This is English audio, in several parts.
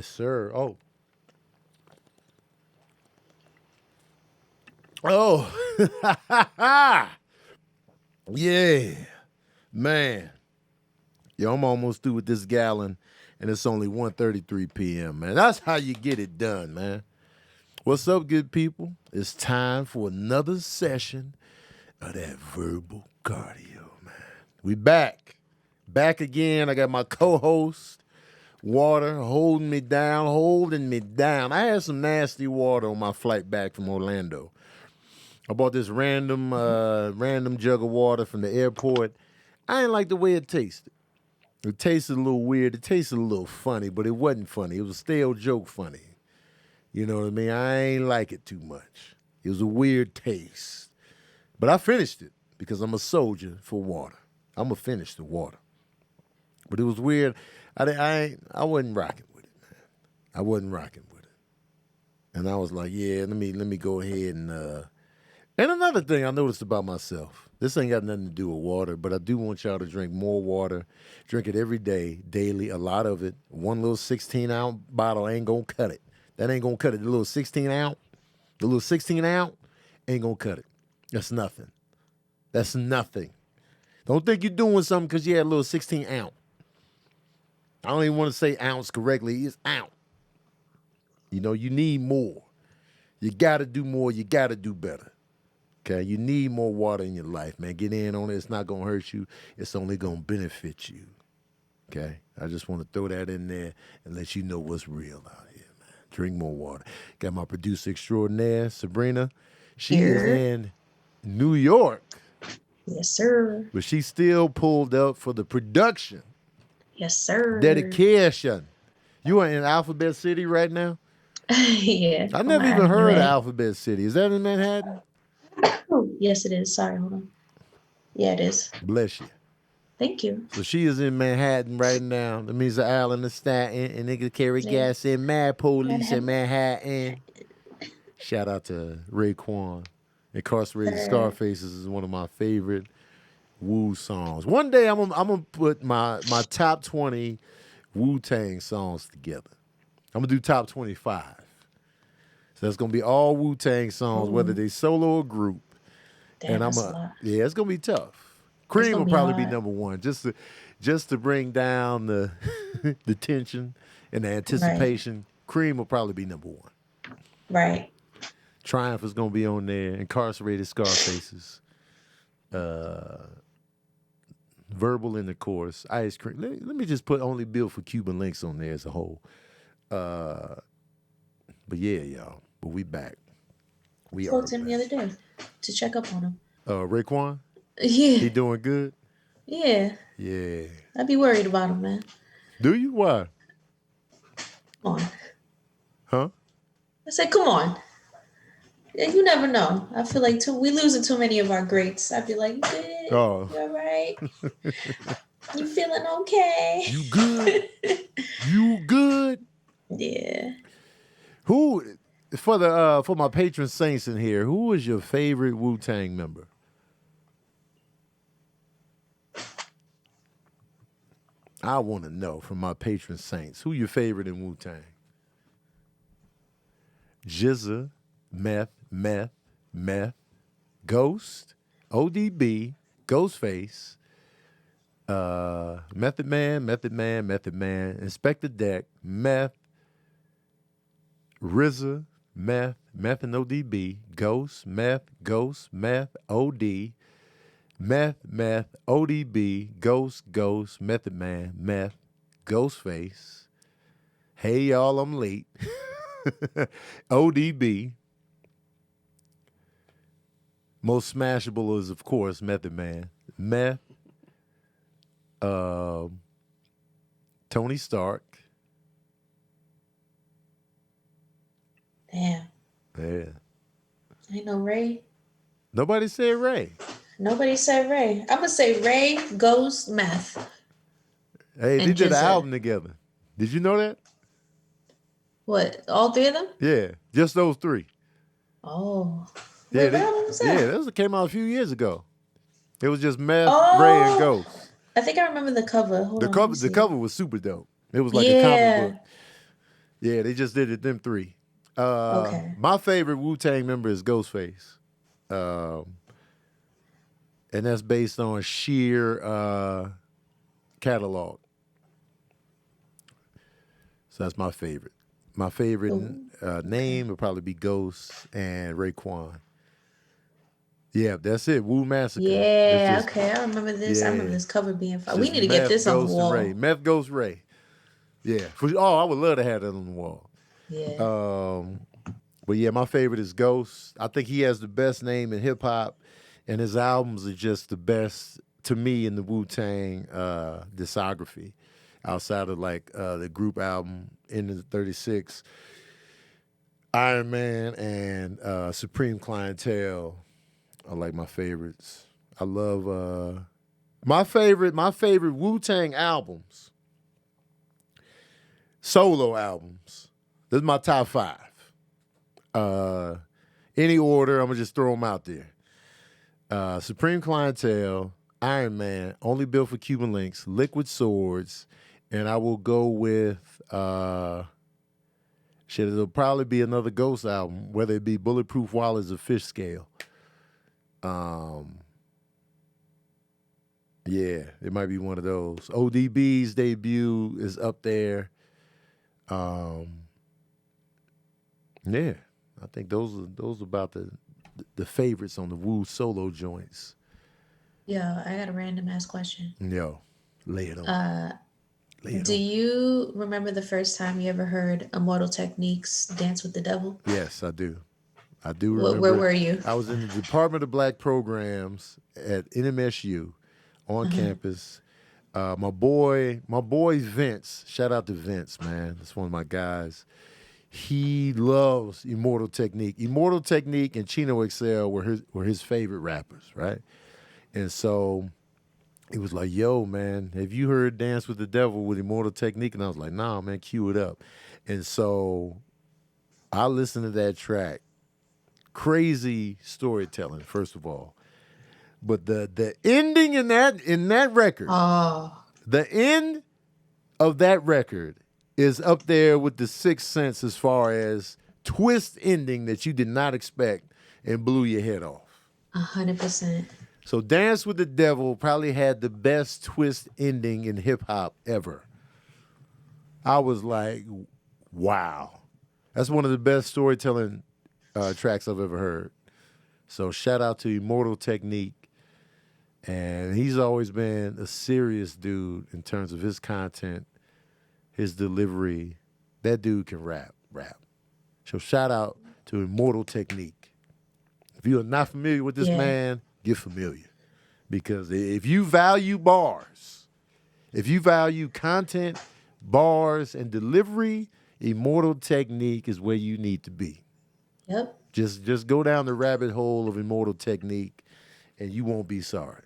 Yes, sir. Oh. Oh. Yeah. Man. Yo, I'm almost through with this gallon, and it's only 1:33 p.m., man. That's how you get it done, man. What's up, good people? It's time for another session of that verbal cardio, man. We back. Back again. I got my co-host, Water, holding me down. I had some nasty water on my flight back from Orlando. I bought this random jug of water from the airport. I didn't like the way it tasted. It tasted a little weird. It tasted a little funny, but it wasn't funny. It was a stale joke funny. You know what I mean? I ain't like it too much. It was a weird taste. But I finished it because I'm a soldier for water. I'm going to finish the water. But it was weird. I wasn't rocking with it, man. I wasn't rocking with it. And I was like, yeah, let me go ahead and another thing I noticed about myself. This ain't got nothing to do with water, but I do want y'all to drink more water. Drink it every day, daily, a lot of it. One little 16-ounce bottle ain't going to cut it. That ain't going to cut it. The little 16-ounce ain't going to cut it. That's nothing. That's nothing. Don't think you're doing something because you had a little 16-ounce. I don't even want to say ounce correctly. It's ounce. You know, you need more. You got to do more. You got to do better. Okay? You need more water in your life, man. Get in on it. It's not going to hurt you. It's only going to benefit you. Okay? I just want to throw that in there and let you know what's real out here, man. Drink more water. Got my producer extraordinaire, Sabrina. She is in New York. Yes, sir. But she still pulled up for the production. Yes, sir. Dedication. You are in Alphabet City right now? Yeah. I never even heard of Alphabet City. Is that in Manhattan? Oh, yes, it is. Sorry, hold on. Yeah, it is. Bless you. Thank you. So she is in Manhattan right now. That means the island of Staten and niggas carry gas in mad police in Manhattan. Shout out to Raekwon. Incarcerated Scarfaces is one of my favorite Wu songs. One day I'm gonna put my top 20 Wu-Tang songs together. I'm gonna do top 25. So it's gonna be all Wu-Tang songs, whether they solo or group. Damn, And it's gonna be tough. Cream will probably be number one, just to bring down the the tension and the anticipation. Right. Cream will probably be number one. Right. Triumph is gonna be on there. Incarcerated Scarfaces. Verbal in the chorus. Ice Cream. Let me just put Only Built for Cuban Links on there as a whole. But yeah, y'all. But we back. We spoke to him the other day to check up on him. Raekwon? Yeah. He doing good? Yeah. Yeah. I'd be worried about him, man. Do you? Why? Come on. Huh? I said, come on. You never know. I feel like we losing too many of our greats. I'd be like, you good? Oh. You all right? You feeling okay? You good? You good? Yeah. Who, for my patron saints in here, who is your favorite Wu-Tang member? I want to know from my patron saints, who your favorite in Wu-Tang? Jizza, Meth, Ghost, ODB, Ghostface, Method Man, Inspector Deck, Meth, RZA, Meth and ODB, Ghost, Meth, OD, Meth, ODB, Ghost, Method Man, Meth, Ghostface. Hey y'all, I'm late. ODB. Most smashable is, of course, Method Man. Meth. Tony Stark. Damn. Yeah. Ain't no Ray. Nobody said Ray. Nobody said Ray. I'm going to say Ray, Ghost, Meth. Hey, they did an album together. Did you know that? What? All three of them? Yeah, just those three. Oh. Yeah, that came out a few years ago. It was just Meth, Ray, and Ghost. I think I remember the cover. The cover was super dope. It was like a comic book. Yeah, they just did it, them three. Okay. My favorite Wu-Tang member is Ghostface. And that's based on sheer catalog. So that's my favorite. My favorite name would probably be Ghost and Raekwon. Yeah, that's it. Wu Massacre. It's Yeah, just okay. I remember this. I remember yeah. this cover being It's fun. We just need to get Meth, this on the Ghost, and Ray. wall. Meth, Ghost, Ray. Yeah. I would love to have that on the wall. Yeah. But yeah, my favorite is Ghost. I think he has the best name in hip hop, and his albums are just the best to me in the Wu-Tang discography. Outside of like the group album Into the 36, Iron Man, and Supreme Clientele are like my favorites. I love my favorite Wu-Tang albums, solo albums. This is my top 5. Any order, I'm gonna just throw them out there. Supreme Clientele, Iron Man, Only Built for Cuban Links, Liquid Swords, and I will go with it'll probably be another Ghost album, whether it be Bulletproof Wallets or Fish Scale. Yeah, it might be one of those. ODB's debut is up there. Yeah, I think those are about the favorites on the Wu solo joints. Yo, I got a random ass question. Yo, lay it on. Do you remember the first time you ever heard Immortal Technique's Dance with the Devil? Yes, I do. I do Where remember. were you? I was in the Department of Black Programs at NMSU on campus. My boy Vince, shout out to Vince, man. That's one of my guys. He loves Immortal Technique. Immortal Technique and Chino XL were his favorite rappers, right? And so he was like, yo, man, have you heard Dance with the Devil with Immortal Technique? And I was like, nah, man, cue it up. And so I listened to that track. Crazy storytelling, first of all. But the ending in that record, the end of that record is up there with The Sixth Sense as far as twist ending that you did not expect and blew your head off. 100%. So Dance with the Devil probably had the best twist ending in hip hop ever. I was like, wow. That's one of the best storytelling tracks I've ever heard. So shout out to Immortal Technique. And he's always been a serious dude in terms of his content, his delivery. That dude can rap. So shout out to Immortal Technique. If you are not familiar with this man, get familiar. Because if you value bars, if you value content, bars, and delivery, Immortal Technique is where you need to be. Yep. Just go down the rabbit hole of Immortal Technique and you won't be sorry.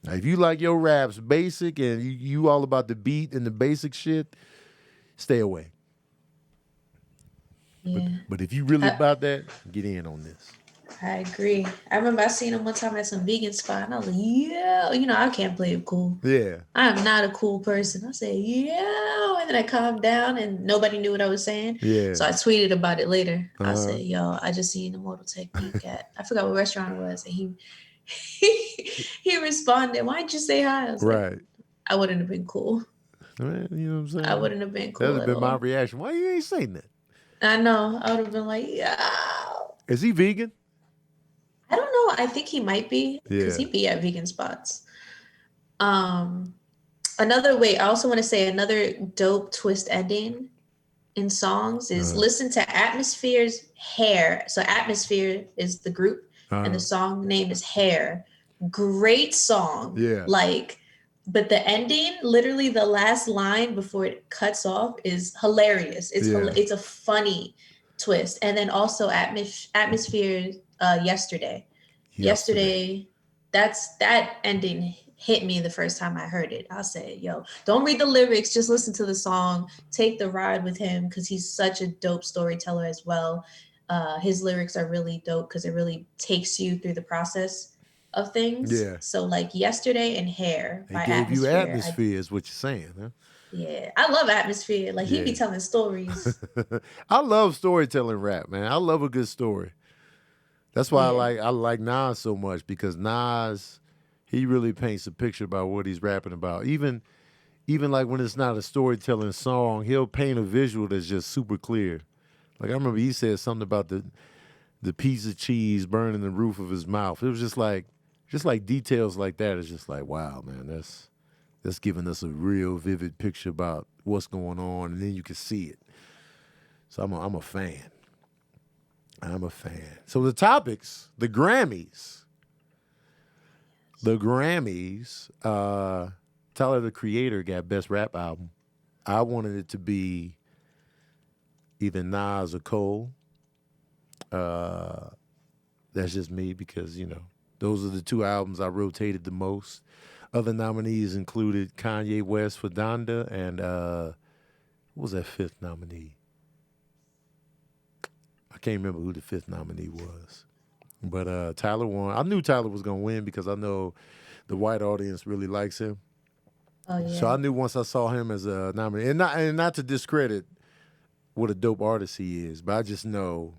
Now, if you like your raps basic and you all about the beat and the basic shit, stay away. Yeah. But if you really about that, get in on this. I agree. I remember I seen him one time at some vegan spot, and I was like, yeah, I can't play it cool. Yeah. I am not a cool person. I said, yeah. And then I calmed down and nobody knew what I was saying. Yeah. So I tweeted about it later. I said, yo, I just seen Immortal Technique at, I forgot what restaurant it was. And he responded, why'd you say hi? I was like, I wouldn't have been cool. Man, you know what I'm saying? I wouldn't have been cool. That would have been my reaction. Why you ain't saying that? I know. I would have been like, yeah. Is he vegan? I don't know. I think he might be because he be at vegan spots. I also want to say another dope twist ending in songs is listen to Atmosphere's Hair. So Atmosphere is the group and the song name is Hair. Great song. Yeah. But the ending, literally the last line before it cuts off is hilarious. It's a funny twist. And then also Atmosphere Yesterday, that ending hit me the first time I heard it. I said, yo, don't read the lyrics, just listen to the song, take the ride with him because he's such a dope storyteller as well. His lyrics are really dope because it really takes you through the process of things. Yeah. So like Yesterday and Hair by Atmosphere. He gave you Atmosphere. atmosphere is what you're saying, huh? Yeah, I love Atmosphere. Like he be Yeah. telling stories. I love storytelling rap, man. I love a good story. That's why Yeah. I like Nas so much, because Nas, he really paints a picture about what he's rapping about. Even like when it's not a storytelling song, he'll paint a visual that's just super clear. Like I remember he said something about the piece of cheese burning the roof of his mouth. It was just like details like that. It's just like, wow, man, that's giving us a real vivid picture about what's going on, and then you can see it. So I'm a fan. I'm a fan. So the topics, the Grammys. Tyler the Creator got Best Rap Album. I wanted it to be either Nas or Cole. That's just me because, those are the two albums I rotated the most. Other nominees included Kanye West for Donda and what was that fifth nominee? I can't remember who the fifth nominee was. But Tyler won. I knew Tyler was going to win because I know the white audience really likes him. Oh yeah. So I knew once I saw him as a nominee, and not to discredit what a dope artist he is, but I just know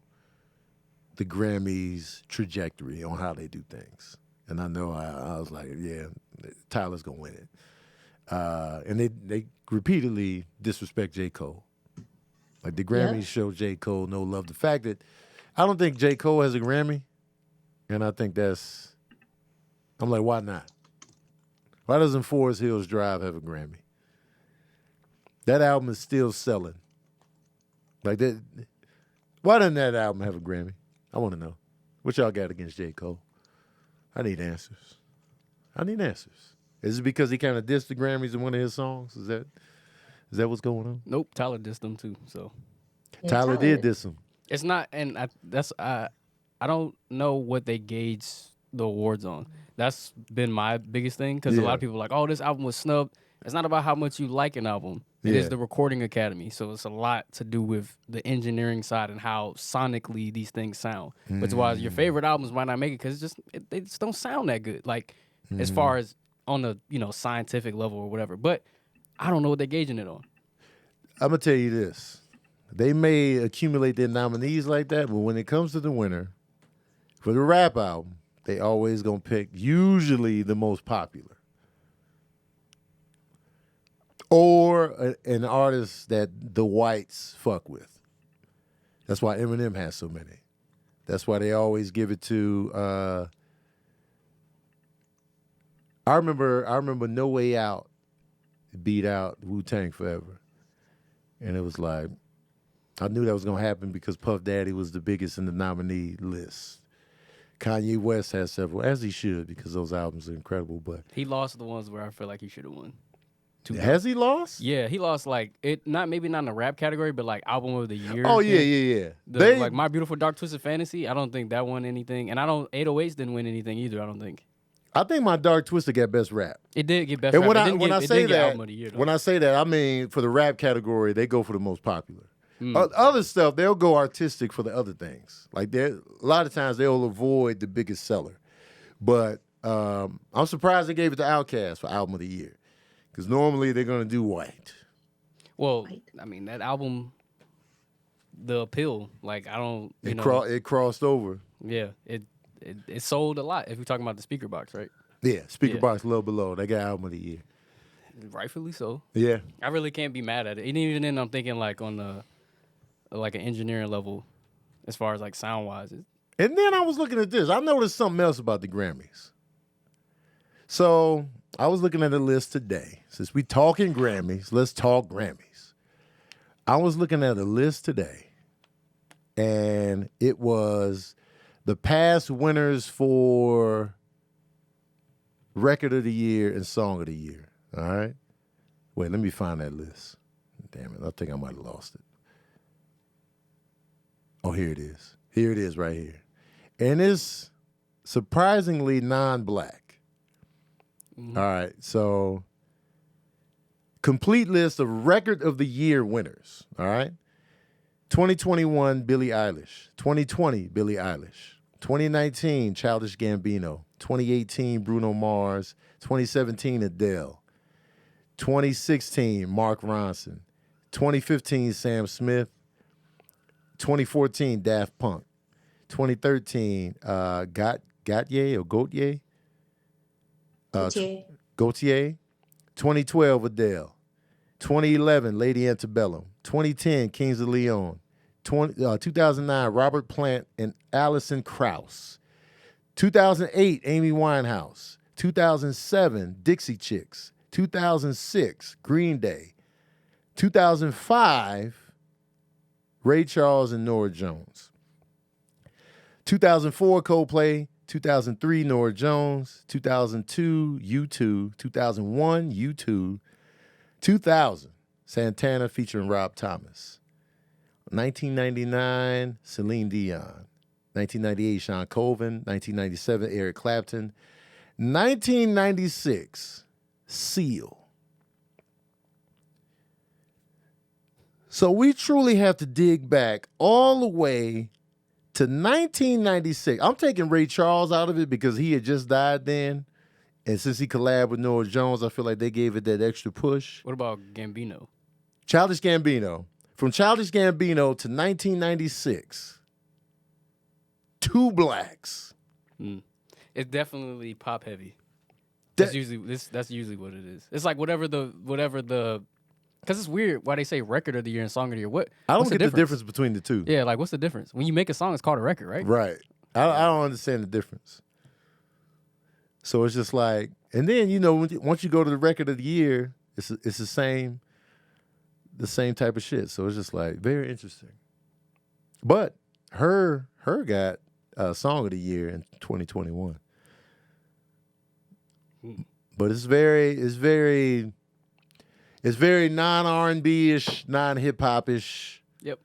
the Grammys' trajectory on how they do things. And I know I was like, yeah, Tyler's going to win it. And they repeatedly disrespect J. Cole. Like the Grammys show J. Cole no love. The fact that I don't think J. Cole has a Grammy, and I think I'm like, why not? Why doesn't Forest Hills Drive have a Grammy? That album is still selling. Like that. Why doesn't that album have a Grammy? I want to know. What y'all got against J. Cole? I need answers. Is it because he kind of dissed the Grammys in one of his songs? Is that what's going on? Nope, Tyler dissed them too. So Yeah, Tyler did diss him. it's not, and I don't know what they gauge the awards on. That's been my biggest thing because a lot of people are like, oh, this album was snubbed. It's not about how much you like an album. It is the Recording Academy. So it's a lot to do with the engineering side and how sonically these things sound. Which is why your favorite albums might not make it because they just don't sound that good. Like as far as on the scientific level or whatever. But I don't know what they're gauging it on. I'm going to tell you this. They may accumulate their nominees like that, but when it comes to the winner, for the rap album, they always going to pick usually the most popular. Or an artist that the whites fuck with. That's why Eminem has so many. That's why they always give it to. I remember No Way Out beat out Wu-Tang Forever, and it was like I knew that was gonna happen because Puff Daddy was the biggest in the nominee list. Kanye West has several, as he should, because those albums are incredible. But He lost the ones where I feel like he should have won. has he lost? Yeah, he lost maybe not in the rap category, but like album of the year. Oh yeah. Like My Beautiful Dark Twisted Fantasy. I don't think that won anything, and 808s didn't win anything either. I don't think. I think My Dark Twisted got best rap. It did get best And rap. when I say that, album of the year, when I say that, I mean for the rap category, they go for the most popular. Other stuff, they'll go artistic for the other things. Like a lot of times they'll avoid the biggest seller. But I'm surprised they gave it to Outkast for album of the year, because normally they're gonna do white. Well, I mean that album, the appeal. Like I don't. It crossed over. Yeah, it sold a lot. If we're talking about the speaker box, right? Yeah, Speaker Box Low Below. They got album of the year. Rightfully so. Yeah. I really can't be mad at it. And even then, I'm thinking like on the like an engineering level, as far as like sound wise. And then I was looking at this. I noticed something else about the Grammys. So I was looking at the list today. Since we talking Grammys, let's talk Grammys. I was looking at a list today, and it was the past winners for Record of the Year and Song of the Year. All right? Wait, let me find that list. Damn it, I think I might have lost it. Oh, here it is. Here it is right here. And it's surprisingly non-black. All right, so complete list of Record of the Year winners, all right? 2021, Billie Eilish. 2020, Billie Eilish. 2019, Childish Gambino. 2018, Bruno Mars. 2017, Adele. 2016, Mark Ronson. 2015, Sam Smith. 2014, Daft Punk. 2013, Gautier or Gautier? Gautier. 2012, Adele. 2011, Lady Antebellum. 2010, Kings of Leon. 2009, Robert Plant and Alison Krauss. 2008, Amy Winehouse. 2007, Dixie Chicks. 2006, Green Day. 2005, Ray Charles and Norah Jones. 2004, Coldplay. 2003, Norah Jones. 2002, U2. 2001, U2. 2000, Santana featuring Rob Thomas. 1999, Celine Dion. 1998, Sean Colvin. 1997, Eric Clapton. 1996, Seal. So we truly have to dig back all the way to 1996. I'm taking Ray Charles out of it because he had just died then. And since he collabed with Norah Jones, I feel like they gave it that extra push. What about Gambino? Childish Gambino. From Childish Gambino to 1996, two blacks. It's definitely pop heavy. That's usually what it is. It's like whatever the because it's weird why they say record of the year and song of the year. I don't get the difference between the two. Yeah, like what's the difference? When you make a song, it's called a record, right? Right. I don't understand the difference. So it's just like, and then once you go to the record of the year, it's the same type of shit. So it's just like very interesting. But her got song of the year in 2021. But it's very non R&B-ish, non hip hop-ish. Yep.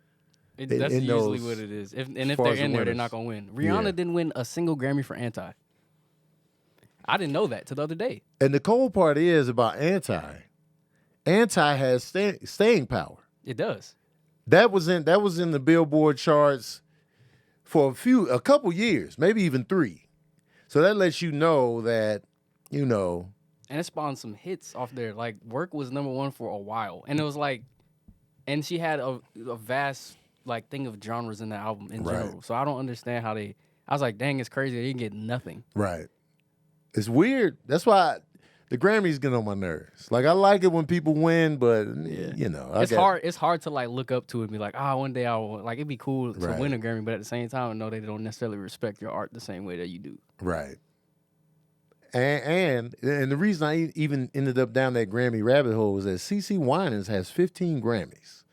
That's usually what it is. If they're in there, they're not gonna win. Rihanna didn't win a single Grammy for Anti. I didn't know that till the other day. And the cold part is about Anti. Anti has staying power. It does. That was in the Billboard charts for a couple years, maybe even 3. So that lets you know that, And it spawned some hits off there. Like Work was #1 for a while, and it was like, and she had a vast like thing of genres in the album in general. So I don't understand how I was like, dang, it's crazy. They didn't get nothing. Right. It's weird. That's why the Grammys get on my nerves. Like I like it when people win, but it's hard to like look up to it and be like, one day I'll like it'd be cool to win a Grammy, but at the same time, I know they don't necessarily respect your art the same way that you do. Right. And the reason I even ended up down that Grammy rabbit hole was that CeCe Winans has 15 Grammys.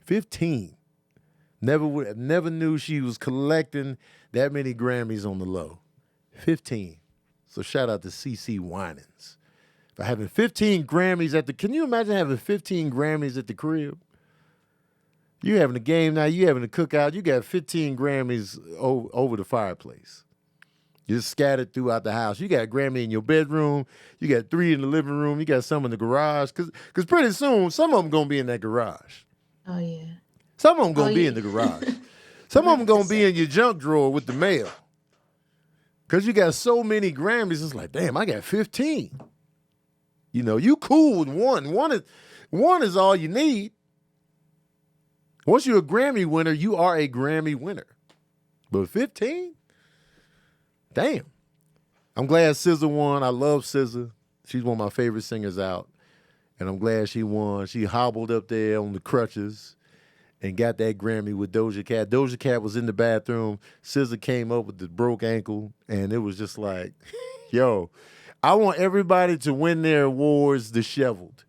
15. Never knew she was collecting that many Grammys on the low. 15. So shout out to CeCe Winans for having 15 Grammys can you imagine having 15 Grammys at the crib? You having a game night, you having a cookout, you got 15 Grammys over the fireplace. You're scattered throughout the house. You got a Grammy in your bedroom. You got 3 in the living room. You got some in the garage. Because pretty soon, some of them going to be in that garage. Oh, yeah. Some of them going to be in the garage. Some of them going to be in your junk drawer with the mail. Because you got so many Grammys, it's like, damn, I got 15. You cool with one. One is all you need. Once you're a Grammy winner, you are a Grammy winner. But 15? Damn. I'm glad SZA won. I love SZA. She's one of my favorite singers out. And I'm glad she won. She hobbled up there on the crutches and got that Grammy with Doja Cat. Doja Cat was in the bathroom. SZA came up with the broke ankle. And it was just like, yo, I want everybody to win their awards disheveled.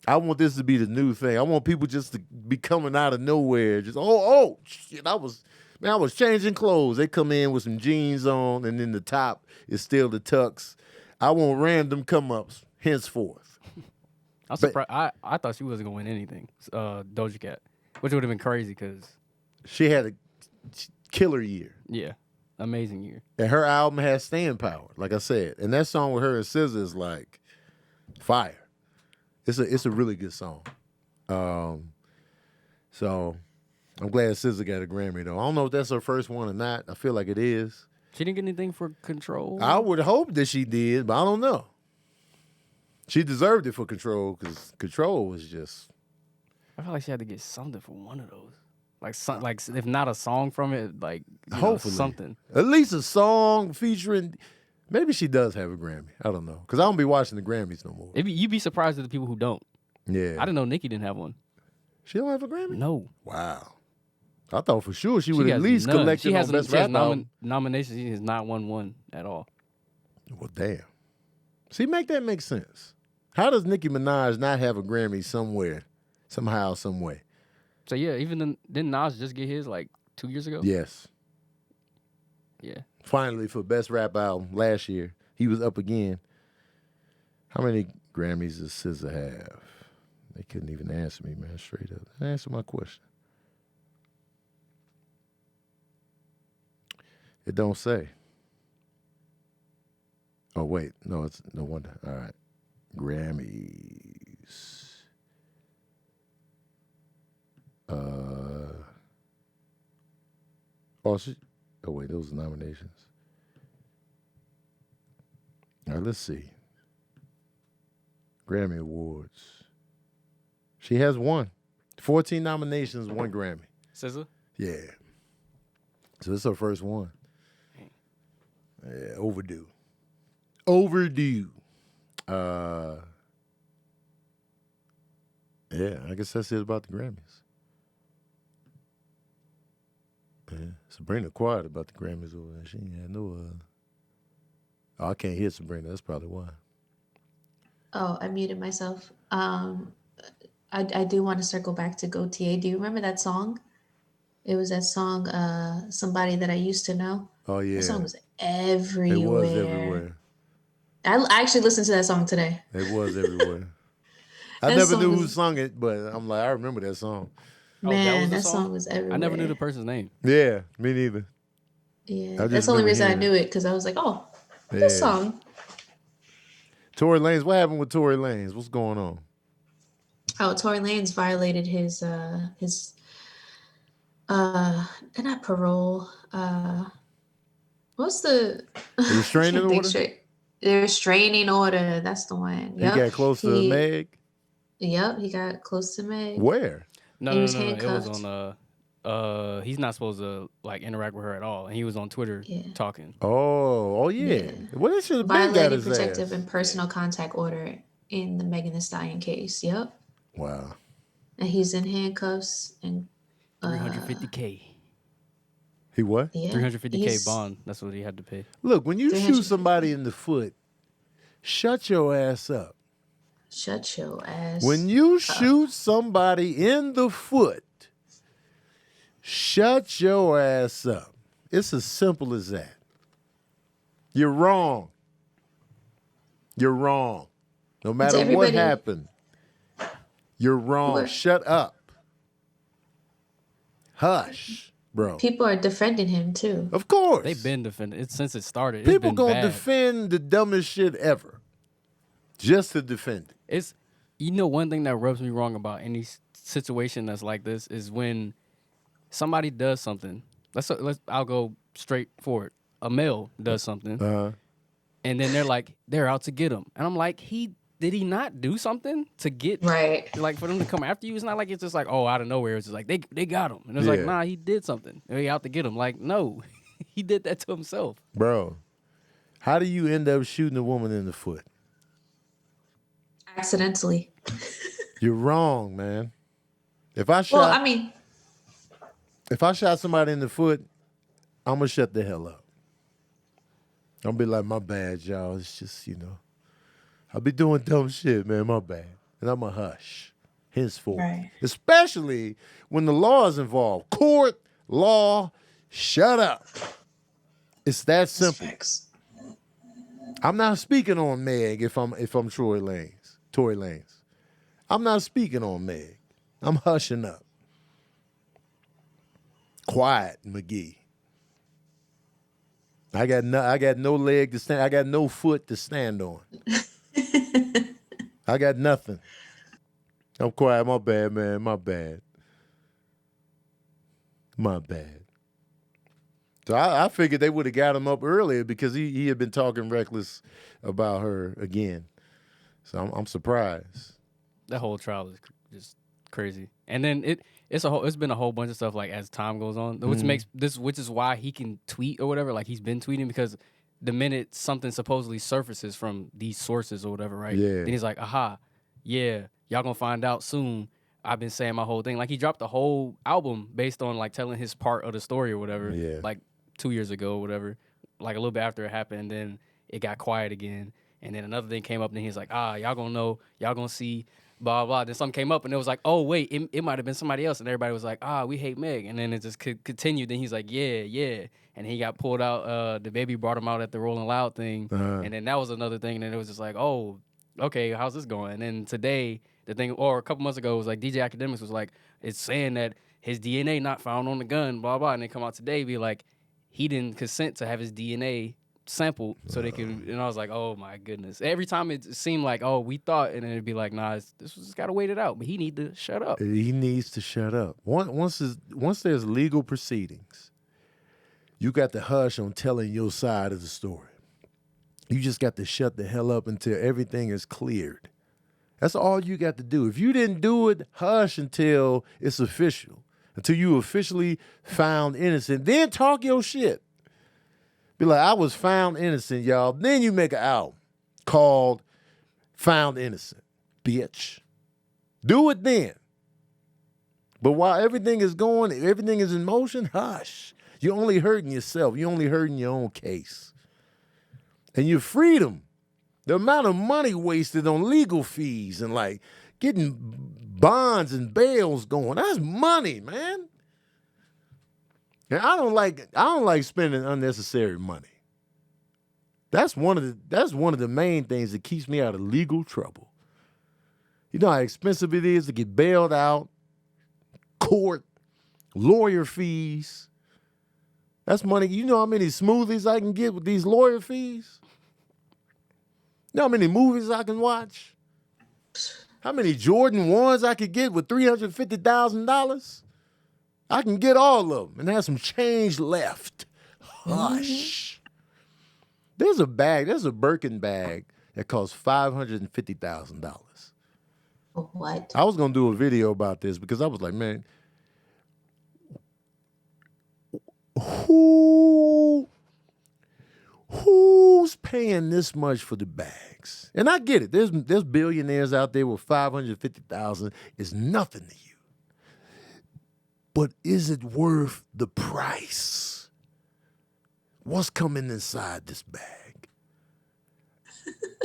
I want this to be the new thing. I want people just to be coming out of nowhere. Just, shit, I was changing clothes. They come in with some jeans on, and then the top is still the tux. I want random come-ups henceforth. I'm surprised. I thought she wasn't going to win anything, Doja Cat, which would have been crazy because she had a killer year. Yeah, amazing year. And her album has staying power, like I said. And that song with her and SZA is like fire. It's a really good song. So I'm glad SZA got a Grammy, though. I don't know if that's her first one or not. I feel like it is. She didn't get anything for Control? I would hope that she did, but I don't know. She deserved it for Control because Control was just. I feel like she had to get something for one of those. Like if not a song from it, like Hopefully something. At least a song featuring. Maybe she does have a Grammy. I don't know because I don't be watching the Grammys no more. You'd be surprised at the people who don't. Yeah, I didn't know Nicki didn't have one. She don't have a Grammy. No. Wow. I thought for sure she would at least none. collect She it has on Best Rap Album. nominations. She has not won one at all. Well, damn. See, make that make sense. How does Nicki Minaj not have a Grammy somewhere, somehow, some way? So yeah, didn't Nas just get his like 2 years ago? Yes. Yeah. Finally, for Best Rap Album last year, he was up again. How many Grammys does SZA have? They couldn't even answer me, man, straight up. Answer my question. It don't say. Oh, wait. No, it's no wonder. All right. Grammys. Oh, wait. Those are nominations. All right, let's see. Grammy Awards. She has one. 14 nominations, 1 Grammy. SZA? Yeah. So this is her first one. Yeah, overdue. Yeah, I guess that's it about the Grammys. Yeah, Sabrina quiet about the Grammys over there. She ain't had no. Oh, I can't hear Sabrina. That's probably why. Oh, I muted myself. I do want to circle back to Gautier. Do you remember that song? It was that song, Somebody That I Used to Know. Oh, yeah. That song was everywhere. It was everywhere. I actually listened to that song today. It was everywhere. I That never song knew who was- sung it, but I'm like, I remember that song. Man, the that song was everywhere. I never knew the person's name. Yeah, me neither. Yeah, I just that's the only remember reason I hearing knew it, because I was like, oh, Yeah. this song. Tory Lanez, what happened with Tory Lanez? What's going on? Oh, Tory Lanez violated his not parole. What's the restraining I can't think order? straight. The restraining order. That's the one. Yep. He got close to Meg? Yep, he got close to Meg. Where? No, He no, was no, no. It handcuffed. was on he's not supposed to like interact with her at all. And he was on Twitter talking. Oh, yeah. Yeah. Well, they should have been got Violated his protective ass. and personal contact order in the Megan Thee Stallion case. Yep. Wow. And he's in handcuffs and 350K. He what? yeah. 350K he's- bond. That's what he had to pay. Look, when you 300. shoot somebody in the foot, shut your ass up. Shut your ass. When you shoot somebody in the foot, shut your ass up. It's as simple as that. You're wrong. You're wrong. No matter what everybody- happened, you're wrong. What? Shut up. Hush, bro. People are defending him too. Of course. They've been defending it since it started. It's People been gonna bad. defend the dumbest shit ever. Just to defend it. It's one thing that rubs me wrong about any situation that's like this is when somebody does something. I'll go straight for it. A male does something, and then they're out to get him, and I'm like, did he not do something to get Right. like for them to come after you? It's not like it's just like, oh, out of nowhere. It's just like they got him, and it's like, Yeah. nah, he did something. They out to get him. Like, no, he did that to himself. Bro, how do you end up shooting a woman in the foot? Accidentally. You're wrong, man. If I Well, I mean, shot somebody in the foot, I'm gonna shut the hell up. I'm gonna be like, my bad, y'all. It's just, I'll be doing dumb shit, man. My bad. And I'm a hush. Henceforth. Right. Especially when the law is involved. Court, law, shut up. It's that simple. facts. I'm not speaking on Meg if I'm Tory Lanez. I'm not speaking on Meg. I'm hushing up. Quiet, McGee. I got no leg to stand. I got no foot to stand on. I got nothing. I'm quiet. My bad, man. My bad. My bad. So I figured they would have got him up earlier because he had been talking reckless about her again. So I'm surprised. That whole trial is just crazy. And then it's been a whole bunch of stuff like as time goes on, which is why he can tweet or whatever. Like he's been tweeting because the minute something supposedly surfaces from these sources or whatever, right? Yeah. Then he's like, aha, yeah, y'all gonna find out soon. I've been saying my whole thing. Like he dropped the whole album based on like telling his part of the story or whatever. Yeah. Like 2 years ago or whatever. Like a little bit after it happened, and then it got quiet again. And then another thing came up, and he's like, y'all gonna know, y'all gonna see, blah, blah. Then something came up, and it was like, oh, wait, it might have been somebody else. And everybody was like, we hate Meg. And then it just continued. Then he's like, yeah. And he got pulled out. The baby brought him out at the Rolling Loud thing. And then that was another thing. And then it was just like, oh, okay, how's this going? And then today, the thing, or a couple months ago, it was like DJ Academics was like, it's saying that his DNA not found on the gun, blah, blah. And they come out today, be like, he didn't consent to have his DNA sampled so they could, and I was like, oh my goodness. Every time it seemed like, oh, we thought, and then it'd be like, nah, this just gotta wait it out. But he need to shut up. He needs to shut up. Once there's legal proceedings, you got to hush on telling your side of the story. You just got to shut the hell up until everything is cleared. That's all you got to do. If you didn't do it, hush until it's official. Until you officially found innocent. Then talk your shit. Be like, I was found innocent, y'all. Then you make an album called Found Innocent. Bitch. Do it then. But while everything is going, everything is in motion, hush. You're only hurting yourself. You're only hurting your own case. And your freedom, the amount of money wasted on legal fees and like getting bonds and bails going, that's money, man. And I don't like spending unnecessary money. That's one of the main things that keeps me out of legal trouble. You know how expensive it is to get bailed out, court, lawyer fees. That's money. You know how many smoothies I can get with these lawyer fees? You know how many movies I can watch? How many Jordan 1s I could get with $350,000? I can get all of them and have some change left. Hush. There's a Birkin bag that costs $550,000. What? I was going to do a video about this because I was like, man, who's paying this much for the bags? And I get it. There's billionaires out there with $550,000 is nothing to you. But is it worth the price? What's coming inside this bag?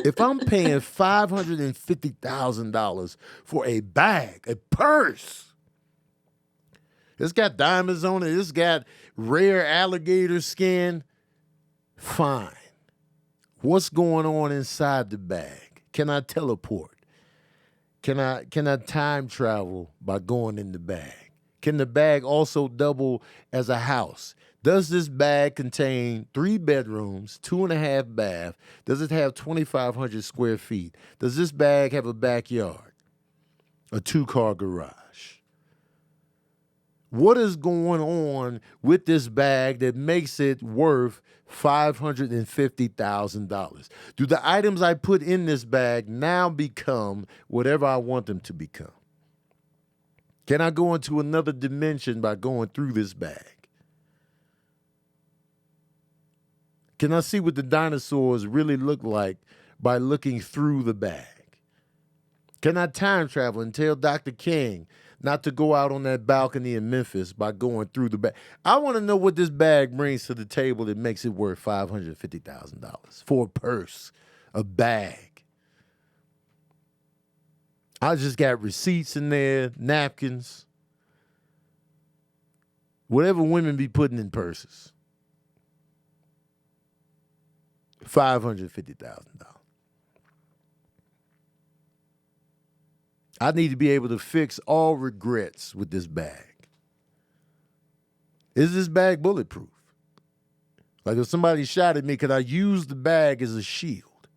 If I'm paying $550,000 for a bag, a purse, it's got diamonds on it, it's got rare alligator skin, fine. What's going on inside the bag? Can I teleport? Can I time travel by going in the bag? Can the bag also double as a house? Does this bag contain 3 bedrooms, 2.5 baths? Does it have 2,500 square feet? Does this bag have a backyard? A 2-car garage? What is going on with this bag that makes it worth $550,000? Do the items I put in this bag now become whatever I want them to become? Can I go into another dimension by going through this bag? Can I see what the dinosaurs really look like by looking through the bag? Can I time travel and tell Dr. King not to go out on that balcony in Memphis by going through the bag? I want to know what this bag brings to the table that makes it worth $550,000 for a purse, a bag. I just got receipts in there, napkins, whatever women be putting in purses. $550,000. I need to be able to fix all regrets with this bag. Is this bag bulletproof? Like if somebody shot at me, could I use the bag as a shield?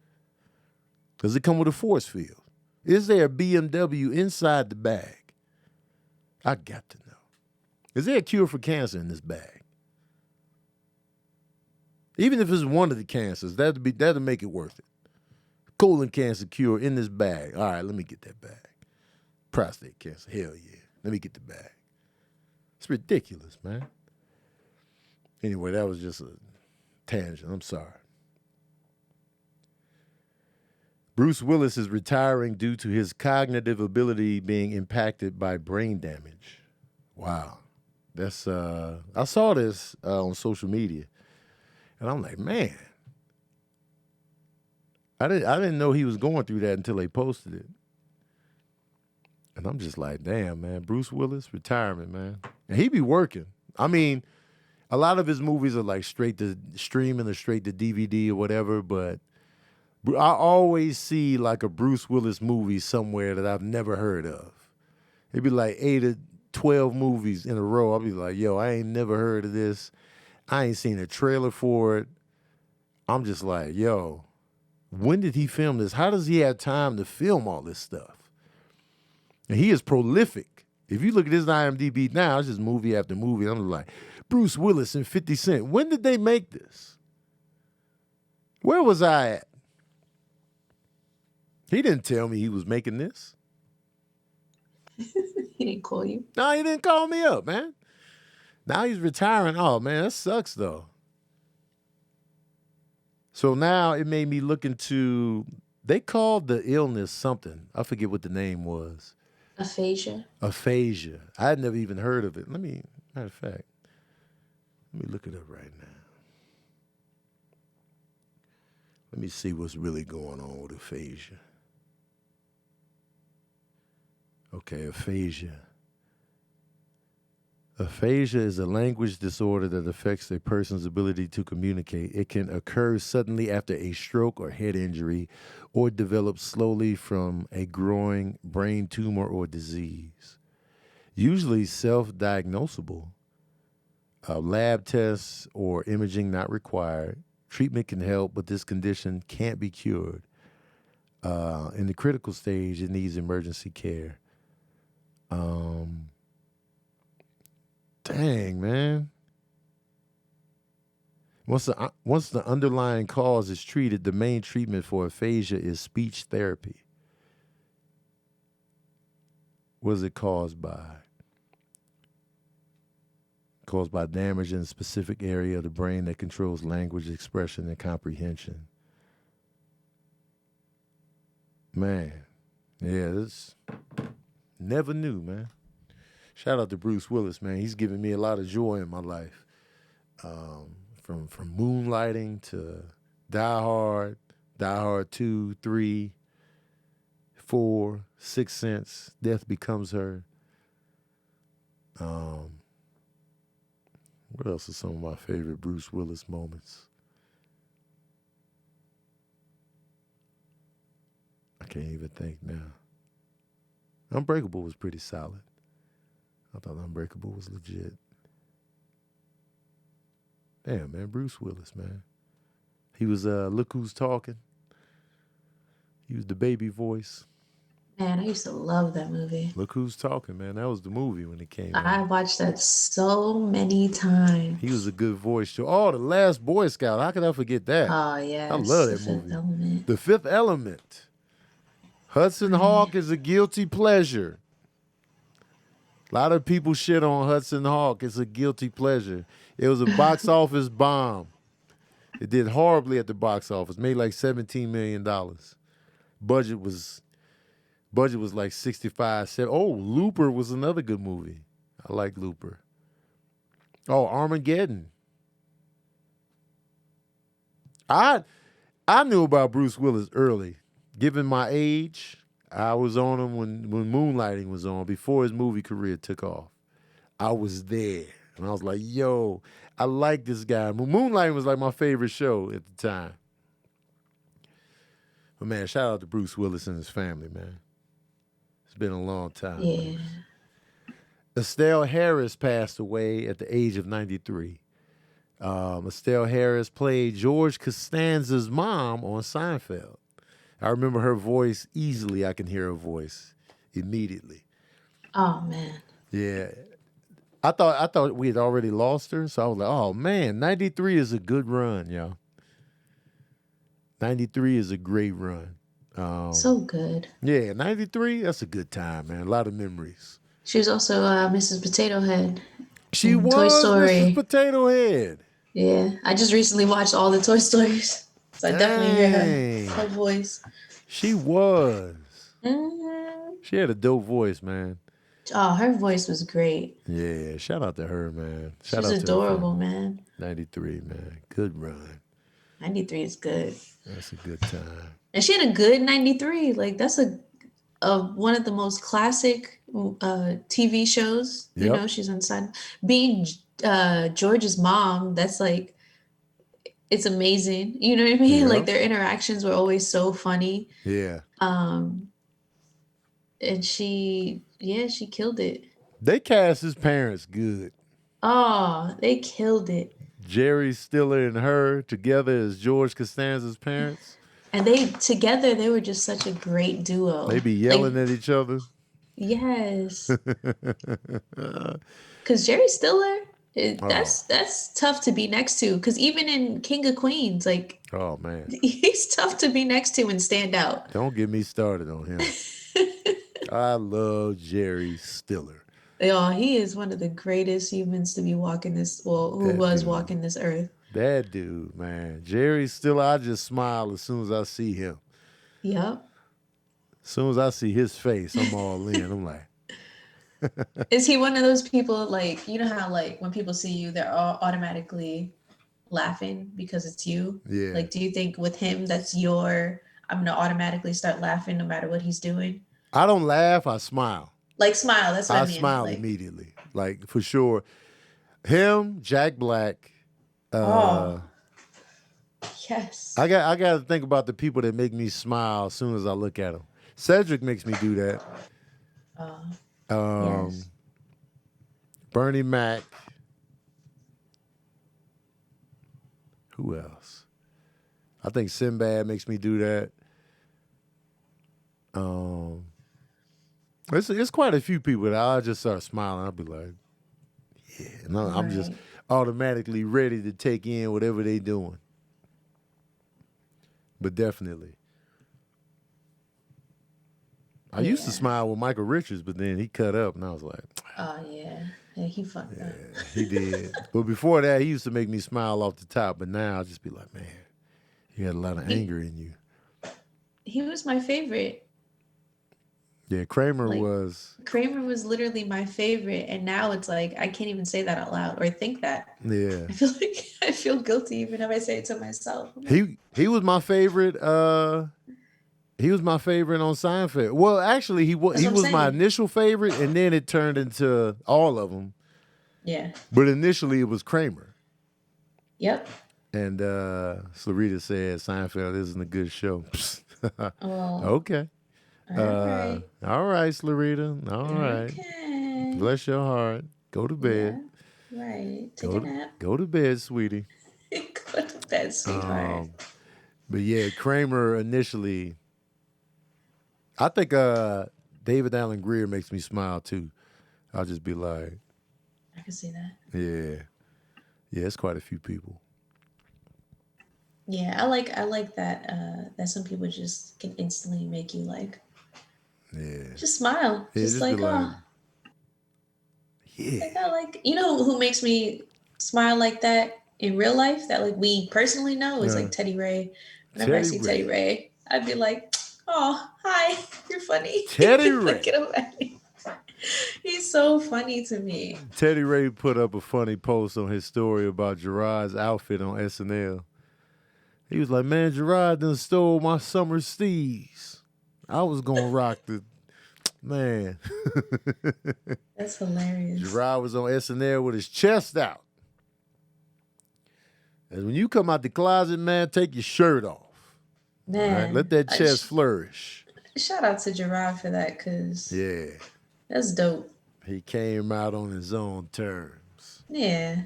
Does it come with a force field? Is there a BMW inside the bag? I got to know. Is there a cure for cancer in this bag? Even if it's one of the cancers, that'll make it worth it. Colon cancer cure in this bag. All right, let me get that bag. Prostate cancer, hell yeah. Let me get the bag. It's ridiculous, man. Anyway, that was just a tangent. I'm sorry. Bruce Willis is retiring due to his cognitive ability being impacted by brain damage. Wow. That's I saw this on social media, and I'm like, man, I didn't know he was going through that until they posted it. And I'm just like, damn, man, Bruce Willis, retirement, man. And he be working. I mean, a lot of his movies are like straight to streaming or straight to DVD or whatever, but I always see like a Bruce Willis movie somewhere that I've never heard of. It'd be like 8 or 12 movies in a row. I'll be like, yo, I ain't never heard of this. I ain't seen a trailer for it. I'm just like, yo, when did he film this? How does he have time to film all this stuff? And he is prolific. If you look at his IMDb now, it's just movie after movie. I'm like, Bruce Willis and 50 Cent. When did they make this? Where was I at? He didn't tell me he was making this. He didn't call you? No, he didn't call me up, man. Now he's retiring. Oh, man, that sucks, though. So now it made me look into, they called the illness something. I forget what the name was. Aphasia. Aphasia. I had never even heard of it. Matter of fact, let me look it up right now. Let me see what's really going on with aphasia. Okay, aphasia. Aphasia is a language disorder that affects a person's ability to communicate. It can occur suddenly after a stroke or head injury, or develop slowly from a growing brain tumor or disease. Usually self-diagnosable. Lab tests or imaging not required. Treatment can help, but this condition can't be cured. In the critical stage, it needs emergency care. Dang, man. Once the underlying cause is treated, the main treatment for aphasia is speech therapy. What is it caused by? Caused by damage in a specific area of the brain that controls language expression and comprehension. Man, yeah, this never knew, man. Shout out to Bruce Willis, man. He's given me a lot of joy in my life. From Moonlighting to Die Hard, Die Hard 2, 3, 4, 6 Sense, Death Becomes Her. What else are some of my favorite Bruce Willis moments? I can't even think now. Unbreakable was pretty solid. I thought Unbreakable was legit. Damn, man, Bruce Willis, man. He was Look Who's Talking. He was the baby voice. Man, I used to love that movie. Look Who's Talking, man. That was the movie when it came out. I watched that so many times. He was a good voice too. Oh, The Last Boy Scout. How could I forget that? Oh, yeah. I love that movie. Element. The Fifth Element. Hudson Hawk is a guilty pleasure. A lot of people shit on Hudson Hawk. It's a guilty pleasure. It was a box office bomb. It did horribly at the box office. Made like $17 million. Budget was like 65, 70. Oh, Looper was another good movie. I like Looper. Oh, Armageddon. I knew about Bruce Willis early. Given my age, I was on him when Moonlighting was on, before his movie career took off. I was there. And I was like, yo, I like this guy. Moonlighting was like my favorite show at the time. But man, shout out to Bruce Willis and his family, man. It's been a long time. Yeah. Estelle Harris passed away at the age of 93. Estelle Harris played George Costanza's mom on Seinfeld. I remember her voice easily. I can hear her voice immediately. Oh, man. Yeah. I thought we had already lost her, so I was like, oh, man, 93 is a good run, y'all. 93 is a great run. So good. Yeah, 93, that's a good time, man. A lot of memories. She was also Mrs. Potato Head She in Toy was Mrs. Story. Potato Head. Yeah, I just recently watched all the Toy Stories, so I definitely hear her voice. She was. Mm-hmm. She had a dope voice, man. Oh, her voice was great. Yeah, shout out to her, man. Shout She was out to adorable, man. 93, man. Good run. 93 is good. That's a good time. And she had a good 93. Like, that's one of the most classic TV shows. Yep. You know, she's on side. Being George's mom, that's like, it's amazing. You know what I mean? Yep. Like, their interactions were always so funny. Yeah. And she killed it. They cast his parents good. Oh, they killed it. Jerry Stiller and her together as George Costanza's parents. And they were just such a great duo. They be yelling at each other. Yes. Because Jerry Stiller, that's tough to be next to. Because even in King of Queens, like, oh man, he's tough to be next to and stand out. Don't get me started on him. I love Jerry Stiller. Oh, he is one of the greatest humans to be walking this. Well, who was walking this earth? That dude, man, Jerry Stiller. I just smile as soon as I see him. Yep. As soon as I see his face, I'm all in. I'm like. Is he one of those people, like, you know how, like, when people see you, they're all automatically laughing because it's you? Yeah. Like, do you think with him, I'm going to automatically start laughing no matter what he's doing? I don't laugh. I smile. Like, smile. That's what I mean. I smile immediately. Like, for sure. Him, Jack Black. Yes. I got to think about the people that make me smile as soon as I look at them. Cedric makes me do that. Yes. Bernie Mac. Who else? I think Sinbad makes me do that. It's quite a few people that I'll just start smiling. I'll be like, yeah. And I'm just automatically ready to take in whatever they doing. But definitely. I used to smile with Michael Richards, but then he cut up, and I was like, oh, yeah. Yeah, he fucked up. He did. But before that, he used to make me smile off the top, but now I'll just be like, man, you had a lot of anger in you. He was my favorite. Yeah, Kramer was literally my favorite, and now it's like I can't even say that out loud or think that. Yeah. I feel guilty even if I say it to myself. He was my favorite. He was my favorite on Seinfeld. Well, actually, he was my initial favorite, and then it turned into all of them. Yeah. But initially, it was Kramer. Yep. And Slarita said Seinfeld isn't a good show. Well, okay. All right. All right, Slarita. All right. Okay. Bless your heart. Go to bed. Yeah. Right. Take a nap. Go to bed, sweetie. Go to bed, sweetheart. But yeah, Kramer initially. I think David Allen Greer makes me smile too. I'll just be like, I can see that. Yeah. Yeah, it's quite a few people. Yeah, I like that some people just can instantly make you like, yeah, just smile. Yeah, just like, oh. Yeah. Like, I like, you know who makes me smile like that in real life that like we personally know is like Teddy Ray. Whenever I see Teddy Ray, I'd be like, oh, hi, you're funny. Teddy Ray. Get him at me. He's so funny to me. Teddy Ray put up a funny post on his story about Jerrod's outfit on SNL. He was like, man, Jerrod done stole my summer steez. I was going to rock the... Man. That's hilarious. Jerrod was on SNL with his chest out. And when you come out the closet, man, take your shirt off. Man. Right? Let that chest flourish. Shout out to Jerrod for that, because... Yeah. That's dope. He came out on his own terms. Yeah.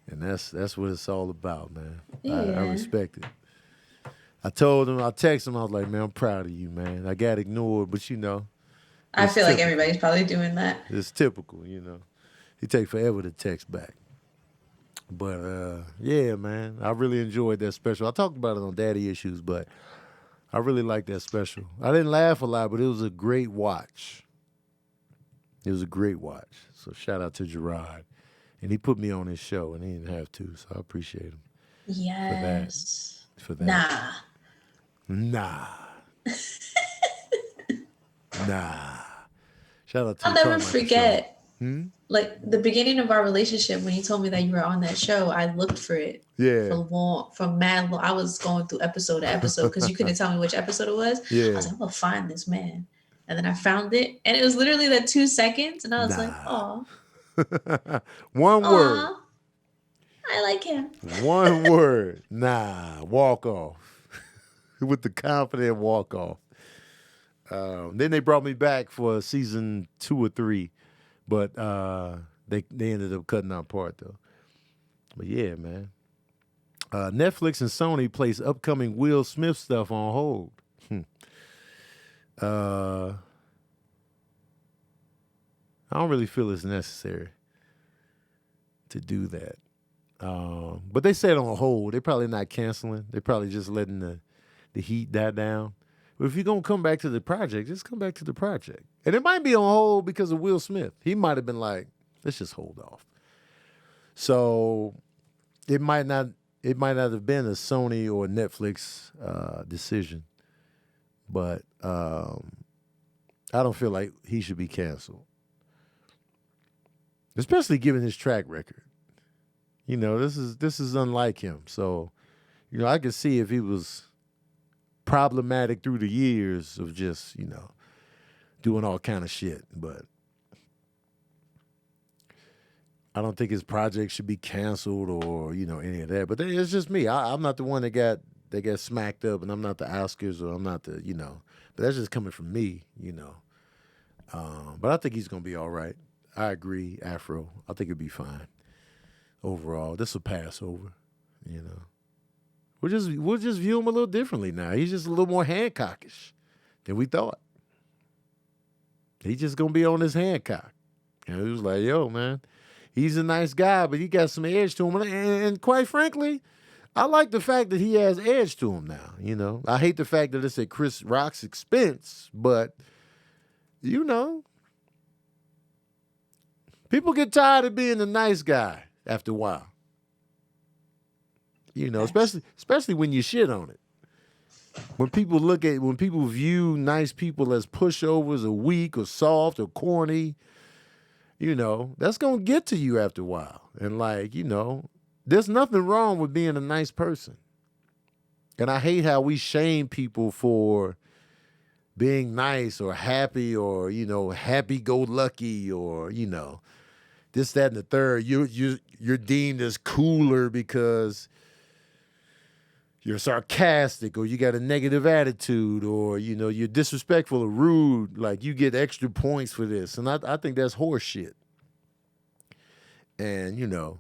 And that's what it's all about, man. Yeah. I respect it. I told him, I texted him, I was like, man, I'm proud of you, man. I got ignored, but you know. I feel like everybody's probably doing that. It's typical, you know. He take forever to text back. But, yeah, man, I really enjoyed that special. I talked about it on Daddy Issues, but I really like that special. I didn't laugh a lot, but it was a great watch. It was a great watch. So shout out to Jerrod. And he put me on his show, and he didn't have to, so I appreciate him. Yes. For that. Nah. Nah. Shout out to I'll never forget. Like the beginning of our relationship, when you told me that you were on that show, I looked for it. Yeah. From mad long. I was going through episode to episode because you couldn't tell me which episode it was. Yeah. I was like, I'm gonna find this man. And then I found it, and it was literally that 2 seconds, and I was like, oh. One word. I like him. One word. Nah. Walk off. With the confident walk off. Then they brought me back for season 2 or 3. But they ended up cutting our part, though. But yeah, man. Netflix and Sony place upcoming Will Smith stuff on hold. I don't really feel it's necessary to do that. But they said on hold. They're probably not canceling. They're probably just letting the heat die down. But if you're going to come back to the project, just come back to the project. And it might be on hold because of Will Smith. He might have been like, let's just hold off. So it might not have been a Sony or Netflix decision. But I don't feel like he should be canceled. Especially given his track record. You know, this is unlike him. So, you know, I could see if he was problematic through the years of just, you know, doing all kind of shit. But I don't think his project should be canceled or, you know, any of that. But it's just me. I'm not the one that got smacked up, and I'm not the Oscars, or I'm not the, you know. But that's just coming from me, you know. But I think he's going to be all right. I agree, Afro. I think he'll be fine. Overall, this will pass over, you know. We'll just view him a little differently now. He's just a little more Hancockish than we thought. He's just gonna be on his Hancock. And he was like, yo, man, he's a nice guy, but he got some edge to him. And quite frankly, I like the fact that he has edge to him now, you know. I hate the fact that it's at Chris Rock's expense, but, you know, people get tired of being a nice guy after a while. You know, especially when you shit on it. When people view nice people as pushovers or weak or soft or corny, you know, that's going to get to you after a while. And like, you know, there's nothing wrong with being a nice person. And I hate how we shame people for being nice or happy or, you know, happy-go-lucky or, you know, this, that, and the third. You're deemed as cooler because you're sarcastic or you got a negative attitude or, you know, you're disrespectful or rude. Like, you get extra points for this. And I think that's horse shit. And, and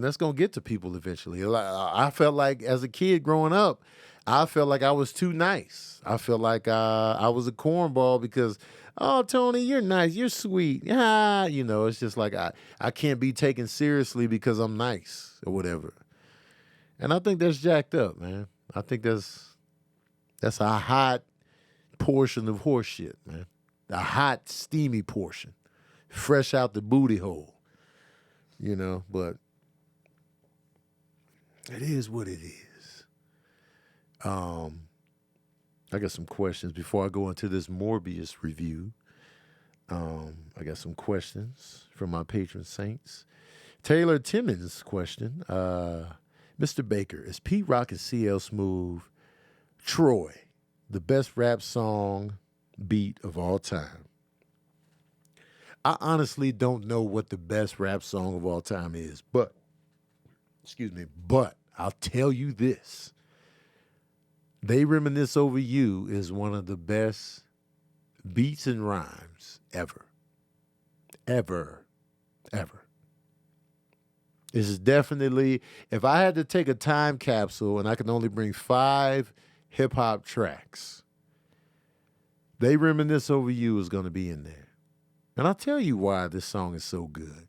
that's going to get to people eventually. I felt like as a kid growing up, I felt like I was too nice. I felt like I was a cornball because, oh, Tony, you're nice. You're sweet. Yeah, you know, it's just like I can't be taken seriously because I'm nice or whatever. And I think that's jacked up, man. I think that's a hot portion of horse shit, man. A hot, steamy portion. Fresh out the booty hole. You know, but it is what it is. I got some questions before I go into this Morbius review. I got some questions from my patron saints. Taylor Timmons' question. Mr. Baker, is Pete Rock and CL Smooth Troy the best rap song beat of all time? I honestly don't know what the best rap song of all time is, but I'll tell you this. They Reminisce Over You is one of the best beats and rhymes ever. Ever. Ever. This is definitely, if I had to take a time capsule and I could only bring 5 hip-hop tracks, They Reminisce Over You is going to be in there. And I'll tell you why this song is so good.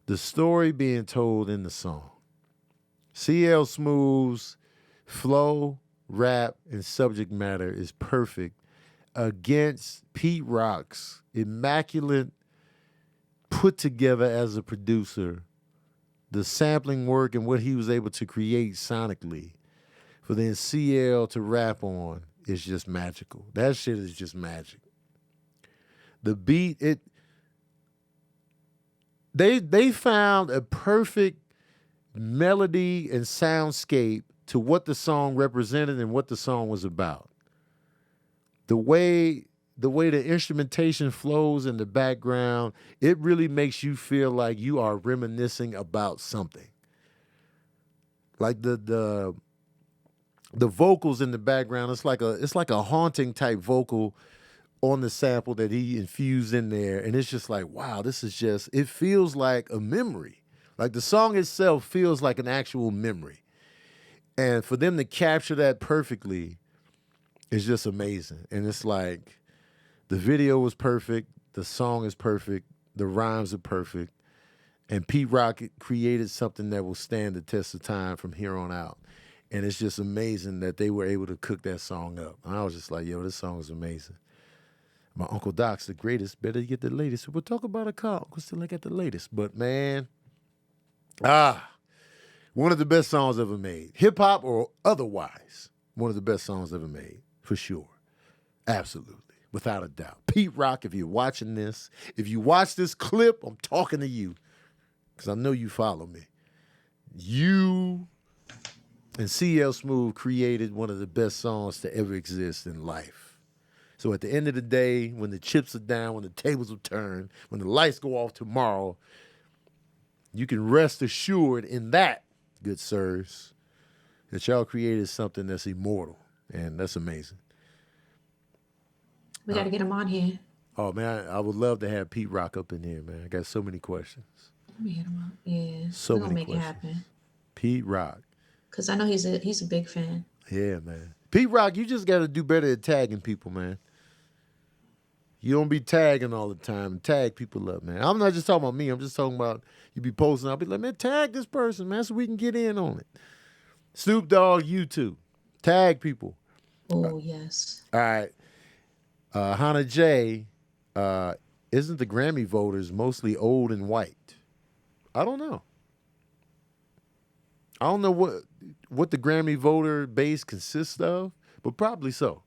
The story being told in the song. CL Smooth's flow, rap, and subject matter is perfect against Pete Rock's immaculate put together as a producer, the sampling work and what he was able to create sonically for then CL to rap on is just magical. That shit is just magic. The beat, they found a perfect melody and soundscape to what the song represented and what the song was about. The way the instrumentation flows in the background, it really makes you feel like you are reminiscing about something. Like the vocals in the background, it's like a haunting type vocal on the sample that he infused in there, and it's just like, wow, it feels like a memory. Like the song itself feels like an actual memory. And for them to capture that perfectly is just amazing. And it's like the video was perfect, the song is perfect, the rhymes are perfect, and Pete Rock created something that will stand the test of time from here on out. And it's just amazing that they were able to cook that song up. And I was just like, yo, this song is amazing. My Uncle Doc's the greatest. Better get the latest. We'll talk about a car. We'll still get the latest. But man, one of the best songs ever made. Hip hop or otherwise, one of the best songs ever made, for sure. Absolutely. Without a doubt. Pete Rock, if you're watching this, if you watch this clip, I'm talking to you. Because I know you follow me. You and CL Smooth created one of the best songs to ever exist in life. So at the end of the day, when the chips are down, when the tables are turned, when the lights go off tomorrow, you can rest assured in that, good sirs, that y'all created something that's immortal. And that's amazing. We got to get him on here. Oh, man, I would love to have Pete Rock up in here, man. I got so many questions. Let me hit him up. Yeah. So We're many make questions. it happen. Pete Rock. Because I know he's a big fan. Yeah, man. Pete Rock, you just got to do better at tagging people, man. You don't be tagging all the time. Tag people up, man. I'm not just talking about me. I'm just talking about you be posting. I'll be like, man, tag this person, man, so we can get in on it. Snoop Dogg, YouTube. Tag people. Oh, yes. All right. Hannah J, isn't the Grammy voters mostly old and white? I don't know. I don't know what the Grammy voter base consists of, but probably so.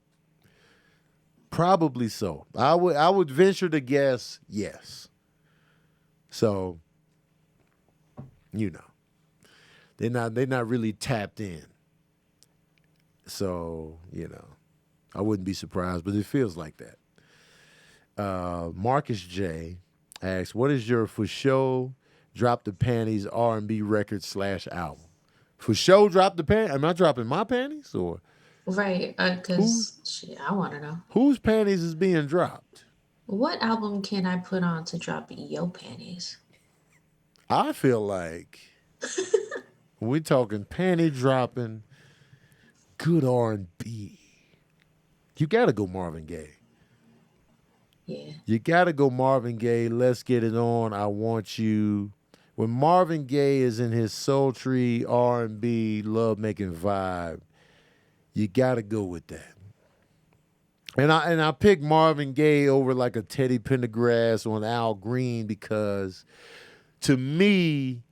Probably so. I would venture to guess yes. So, you know, they're not really tapped in. So, you know, I wouldn't be surprised, but it feels like that. Marcus J asks, "What is your for show drop the panties R&B record / album?" For show drop the panties. Am I dropping my panties or? Right, because I want to know. Whose panties is being dropped? What album can I put on to drop your panties? I feel like when we're talking panty dropping, good R&B, you got to go Marvin Gaye. Yeah. You got to go Marvin Gaye. Let's get it on. I want you. When Marvin Gaye is in his sultry R&B love-making vibe, you got to go with that. And I picked Marvin Gaye over like a Teddy Pendergrass or an Al Green because to me,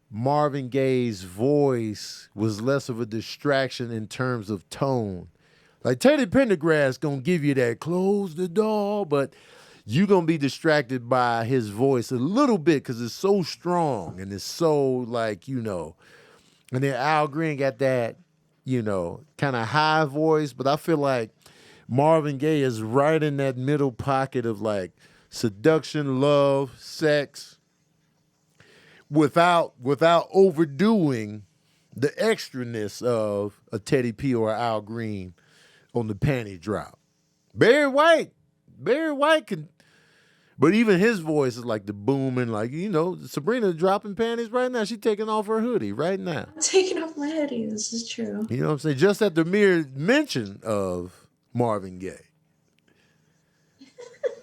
Marvin Gaye's voice was less of a distraction in terms of tone. Like Teddy Pendergrass gonna give you that close the door, but you gonna be distracted by his voice a little bit because it's so strong and it's so like, you know. And then Al Green got that, you know, kind of high voice, but I feel like Marvin Gaye is right in that middle pocket of like seduction, love, sex, without overdoing the extraness of a Teddy P or Al Green on the panty drop. Barry White can, but even his voice is like the booming, like, you know, Sabrina dropping panties right now. She taking off her hoodie right now. I'm taking off my hoodie. This is true. You know what I'm saying? Just at the mere mention of Marvin Gaye.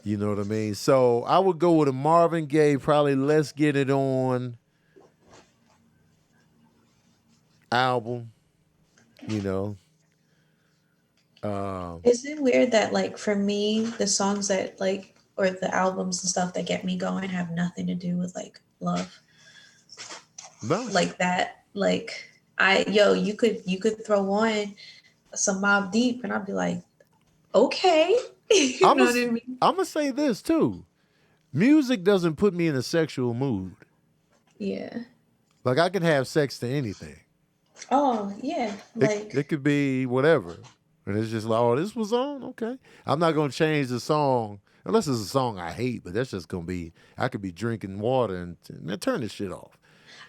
You know what I mean? So I would go with a Marvin Gaye, probably Let's Get It On album, you know. Is it weird that like for me, the songs that like or the albums and stuff that get me going have nothing to do with like love? No. Like that. Like you could throw on some Mob Deep and I'd be like, okay. You know what I mean? I'm gonna say this too. Music doesn't put me in a sexual mood. Yeah. Like I can have sex to anything. Oh yeah. Like It could be whatever. And it's just like, oh, this was on? Okay. I'm not gonna change the song unless it's a song I hate, but that's just gonna be I could be drinking water and man, turn this shit off.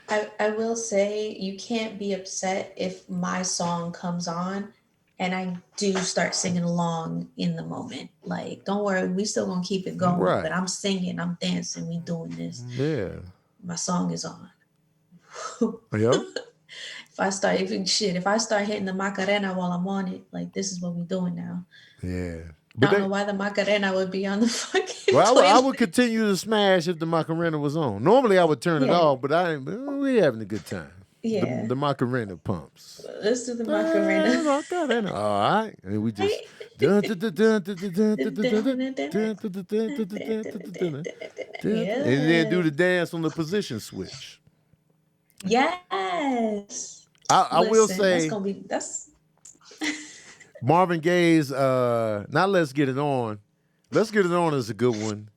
I will say you can't be upset if my song comes on and I do start singing along in the moment. Like, don't worry, we still gonna keep it going. Right. But I'm singing, I'm dancing, we doing this. Yeah. My song is on. Yep. If I start hitting the Macarena while I'm on it, like this is what we doing now. Yeah. I don't know why the Macarena would be on the fucking Well, I would playlist. continue to smash if the Macarena was on. Normally, I would turn it off, but we having a good time. Yeah. The Macarena pumps. Let's do the Macarena. Macarena. All right. And we just... And then do the dance on the position switch. Yes. I will say... That's Marvin Gaye's not Let's Get It On. Let's Get It On is a good one.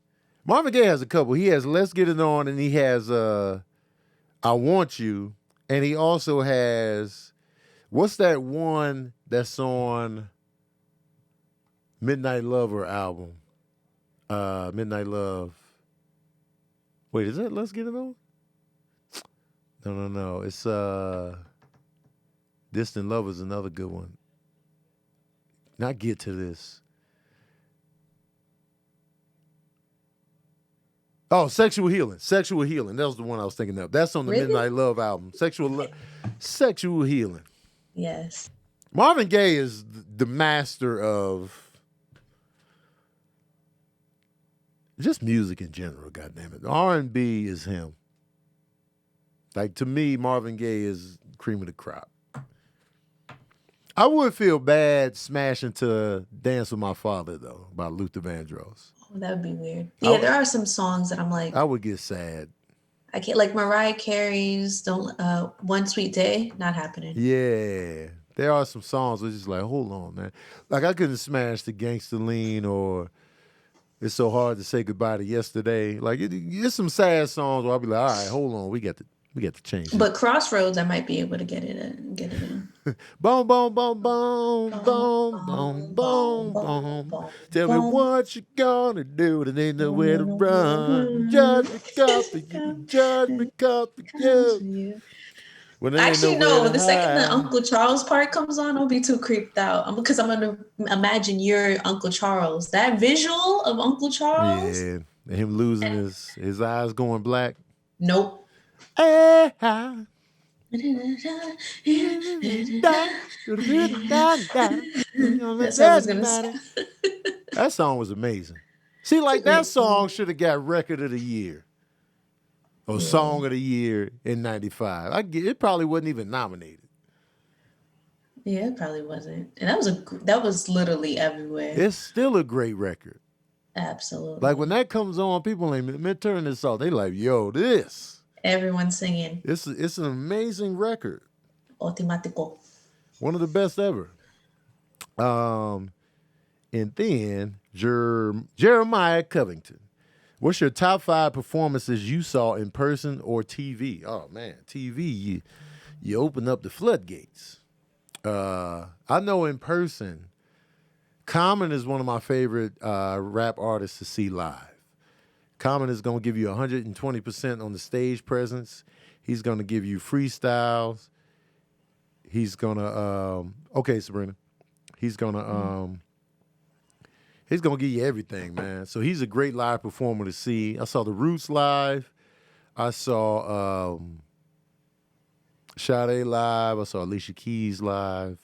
Marvin Gaye has a couple. He has Let's Get It On and he has I Want You. And he also has, what's that one that's on Midnight Lover album? Midnight Love. Wait, is that Let's Get It On? No. It's Distant Love is another good one. Not Get to This. Oh, Sexual Healing. Sexual Healing. That was the one I was thinking of. That's on the Really? Midnight Love album. Sexual Healing. yes. Marvin Gaye is the master of just music in general, goddammit. R&B is him. Like, to me, Marvin Gaye is cream of the crop. I would feel bad smashing to Dance with My Father, though, by Luther Vandross. Oh, that would be weird. Yeah, there are some songs that I'm like, I would get sad. I can't, like Mariah Carey's One Sweet Day, not happening. Yeah. There are some songs where it's just like, hold on, man. Like, I couldn't smash the Gangsta Lean or It's So Hard to Say Goodbye to Yesterday. Like, it's some sad songs where I'll be like, all right, hold on, we got to change it. But Crossroads, I might be able to get it in. Boom, boom, boom, boom, boom, boom, boom, boom. Tell me what you gonna do, there ain't nowhere to run. Judge me, cup of you, judge me, cup of you. When there ain't Actually, nowhere no. to The second the hide. Uncle Charles part comes on, I'll be too creeped out because I'm gonna imagine you're Uncle Charles. That visual of Uncle Charles. Yeah, and him losing his eyes going black. Nope. Hey, That's what I was gonna say. That song was amazing. See, like that song should have got Record of the Year or Song of the Year in '95. It probably wasn't even nominated. Yeah, it probably wasn't. And that was literally everywhere. It's still a great record. Absolutely. Like when that comes on, people ain't turn this off. They like, yo, this. Everyone singing. It's an amazing record. Automático. One of the best ever. And then Jeremiah Covington. What's your top 5 performances you saw in person or TV? Oh man, TV, you open up the floodgates. I know in person, Common is one of my favorite rap artists to see live. Common is going to give you 120% on the stage presence. He's going to give you freestyles. He's going to, okay, Sabrina. He's going to give you everything, man. So he's a great live performer to see. I saw The Roots live. I saw Sade live. I saw Alicia Keys live.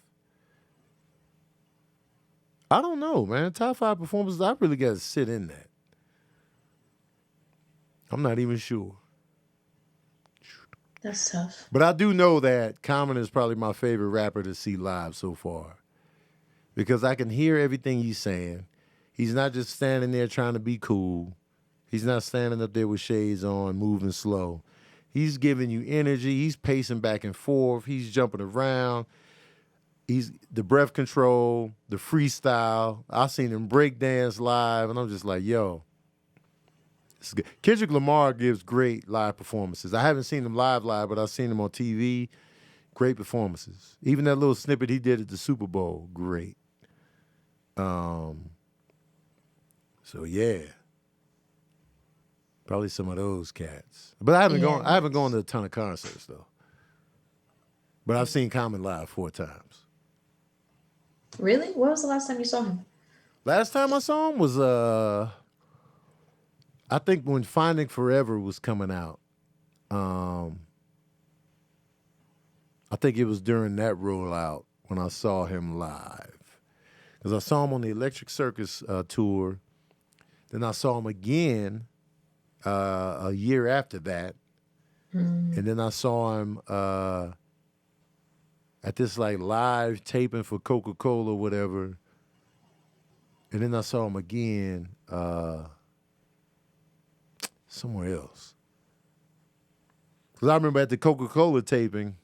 I don't know, man. Top 5 performances, I really got to sit in that. I'm not even sure. That's tough. But I do know that Common is probably my favorite rapper to see live so far. because I can hear everything he's saying. He's not just standing there trying to be cool. He's not standing up there with shades on, moving slow. He's giving you energy. He's pacing back and forth. He's jumping around. He's the breath control, the freestyle. I've seen him break dance live, and I'm just like, yo. This is good. Kendrick Lamar gives great live performances. I haven't seen him live, but I've seen him on TV. Great performances. Even that little snippet he did at the Super Bowl, great. So yeah. Probably some of those cats. But I haven't gone to a ton of concerts though. But I've seen Common live 4 times. Really? When was the last time you saw him? Last time I saw him was I think when Finding Forever was coming out. I think it was during that rollout when I saw him live. Because I saw him on the Electric Circus tour. Then I saw him again a year after that. And then I saw him at this like live taping for Coca-Cola or whatever. And then I saw him again somewhere else. Because I remember at the Coca-Cola taping,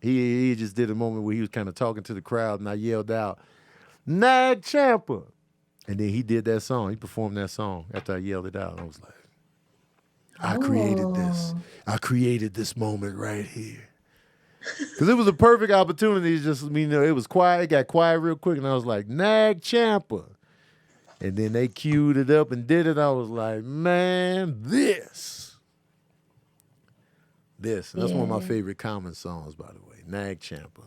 he just did a moment where he was kind of talking to the crowd, and I yelled out, "Nag Champa!" And then he did that song. He performed that song after I yelled it out. I was like, I created this. I created this moment right here. Because it was a perfect opportunity. Just, it was quiet. It got quiet real quick, and I was like, "Nag Champa." And then they queued it up and did it. I was like, man, this. And that's one of my favorite Common songs, by the way, Nag Champa.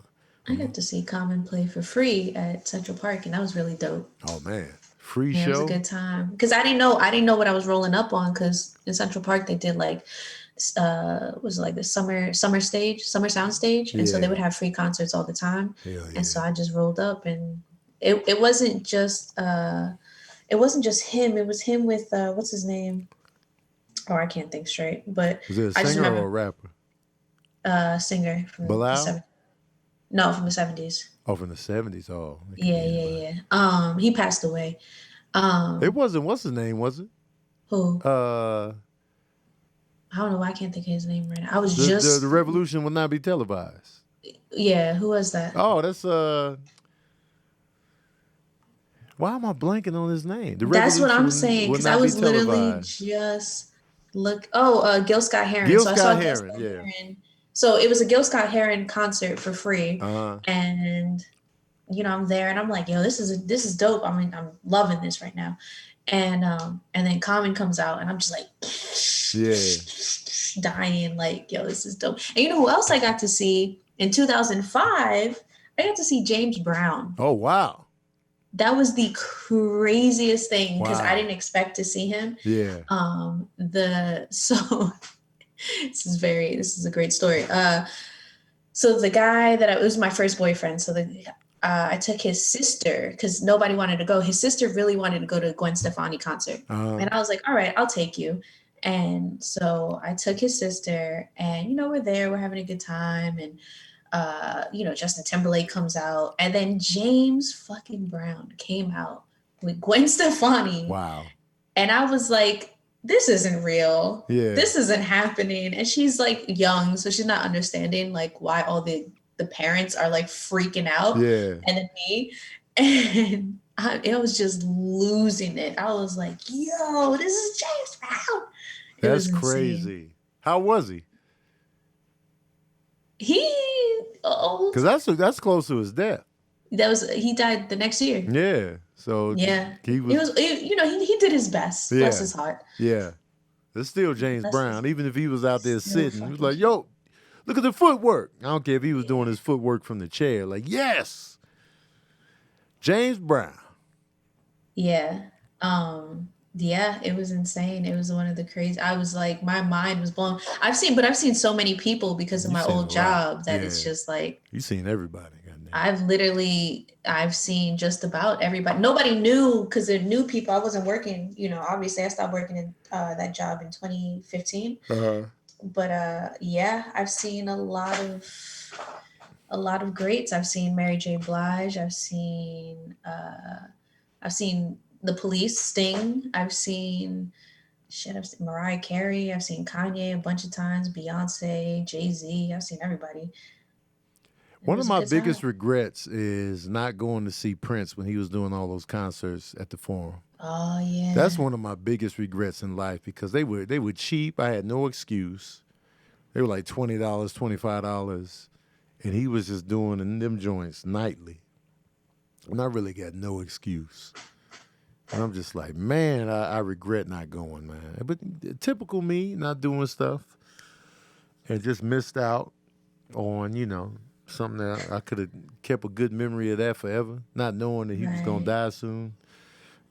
I got to see Common play for free at Central Park, and that was really dope. Oh man, free show. It was a good time because I didn't know what I was rolling up on. Because in Central Park they did like was it like the summer sound stage, and so they would have free concerts all the time. And so I just rolled up, and it wasn't just him. It was him with what's his name? Oh, I can't think straight. But was it a singer or a rapper? Singer from Bilal? the 70s. No, from the 70s. Oh, from the 70s. Oh. Yeah. He passed away. It wasn't, what's his name, was it? Who? I don't know why I can't think of his name right now. The revolution will not be televised. Yeah, who was that? Oh, that's why am I blanking on his name? That's what I'm saying, because I was literally just Gil Scott-Heron. Gil Scott-Heron, yeah. So it was a Gil Scott-Heron concert for free, and I'm there, and I'm like, yo, this is dope. I mean, I'm loving this right now, and then Common comes out, and I'm just like, dying, like, yo, this is dope. And you know who else I got to see in 2005? I got to see James Brown. Oh wow. That was the craziest thing because I didn't expect to see him. Yeah. This is a great story. So the guy it was my first boyfriend. So I took his sister because nobody wanted to go. His sister really wanted to go to a Gwen Stefani concert. And I was like, all right, I'll take you. And so I took his sister, and, we're there, we're having a good time. And, Justin Timberlake comes out, and then James fucking Brown came out with Gwen Stefani. Wow. And I was like, this isn't real. Yeah. This isn't happening. And she's like young, so she's not understanding like why all the parents are like freaking out. Yeah. And then me. And I was just losing it. I was like, yo, this is James Brown. That's crazy. How was he? Because that's close to his death. He died the next year. Yeah. So yeah, he did his best. Bless his heart. Yeah. It's still James Brown. Even if he was out there sitting, he was like, yo, look at the footwork. I don't care if he was doing his footwork from the chair. Like, yes. James Brown. Yeah. Yeah, it was insane. It was one of the crazy. I was like, my mind was blown. I've seen so many people because of my old job that it's just like, you've seen everybody. I've seen just about everybody. Nobody knew because they're new people. I wasn't working, obviously I stopped working in that job in 2015. But I've seen a lot a lot of greats. I've seen Mary J. Blige. I've seen The Police, Sting. I've seen Mariah Carey. I've seen Kanye a bunch of times. Beyonce, Jay-Z. I've seen everybody. One of my biggest regrets is not going to see Prince when he was doing all those concerts at the Forum. Oh yeah, that's one of my biggest regrets in life because they were cheap. I had no excuse. They were like $20, $25, and he was just doing them joints nightly, and I really got no excuse. And I'm just like, man, I regret not going, man. But typical me, not doing stuff, and just missed out on, something that I could have kept a good memory of that forever, not knowing that he was going to die soon.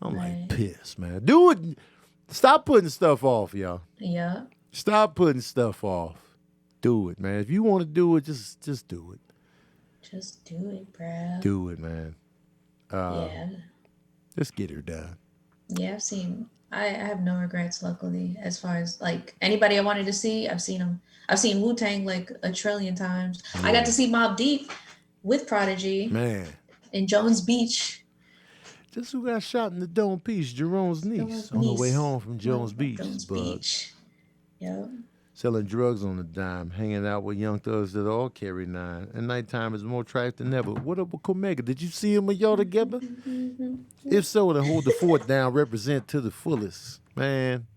I'm like pissed, man. Do it. Stop putting stuff off, y'all. Yeah. Stop putting stuff off. Do it, man. If you want to do it, just do it. Just do it, bruh. Do it, man. Yeah. Just get her done. Yeah, I have no regrets, luckily, as far as like anybody I wanted to see, I've seen them. I've seen Wu-Tang like a trillion times. Yeah. I got to see Mobb Deep with Prodigy. Man. In Jones Beach. Just who got shot in the Dome Piece, Jerome's niece, on the way home from Jones Beach. Jones Beach. Yep. Selling drugs on the dime, hanging out with young thugs that all carry 9. And nighttime is more trash than ever. What up with Comedic? Did you see him and y'all together? If so, then hold the fort down, represent to the fullest. Man.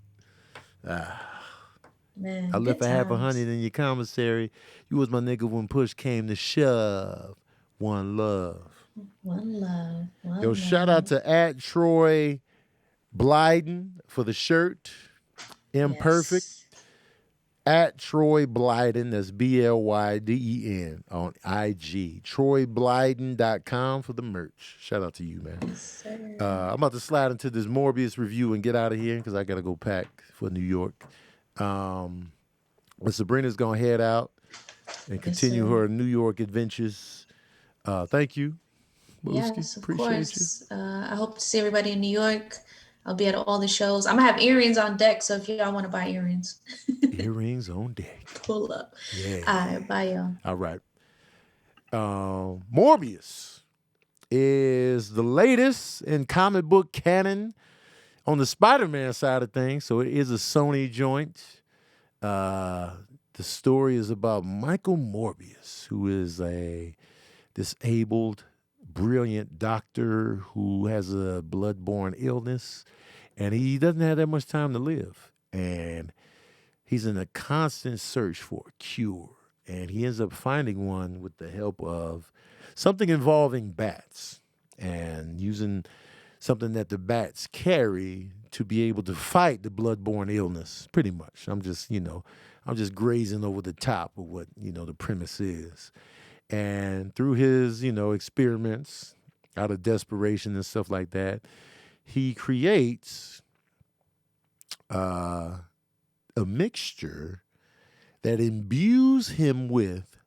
Man, I left a half $100 in your commissary. You was my nigga when push came to shove. One love. One love. Yo, shout out to @Troy Blyden for the shirt. Imperfect. Yes. @Troy Blyden, that's BLYDEN on IG. TroyBlyden.com for the merch. Shout out to you, man. Yes, I'm about to slide into this Morbius review and get out of here because I got to go pack for New York. But Sabrina's going to head out and continue her New York adventures. Thank you. Yes, of course. I hope to see everybody in New York. I'll be at all the shows. I'm going to have earrings on deck, so if y'all want to buy earrings. Earrings on deck. Pull up. Yeah. All right, bye, y'all. All right. Morbius is the latest in comic book canon on the Spider-Man side of things, so it is a Sony joint. The story is about Michael Morbius, who is a disabled, brilliant doctor who has a blood-borne illness, and he doesn't have that much time to live. And he's in a constant search for a cure, and he ends up finding one with the help of something involving bats and using something that the bats carry to be able to fight the blood-borne illness, pretty much. I'm just grazing over the top of what, the premise is. And through his, experiments out of desperation and stuff like that, he creates a mixture that imbues him with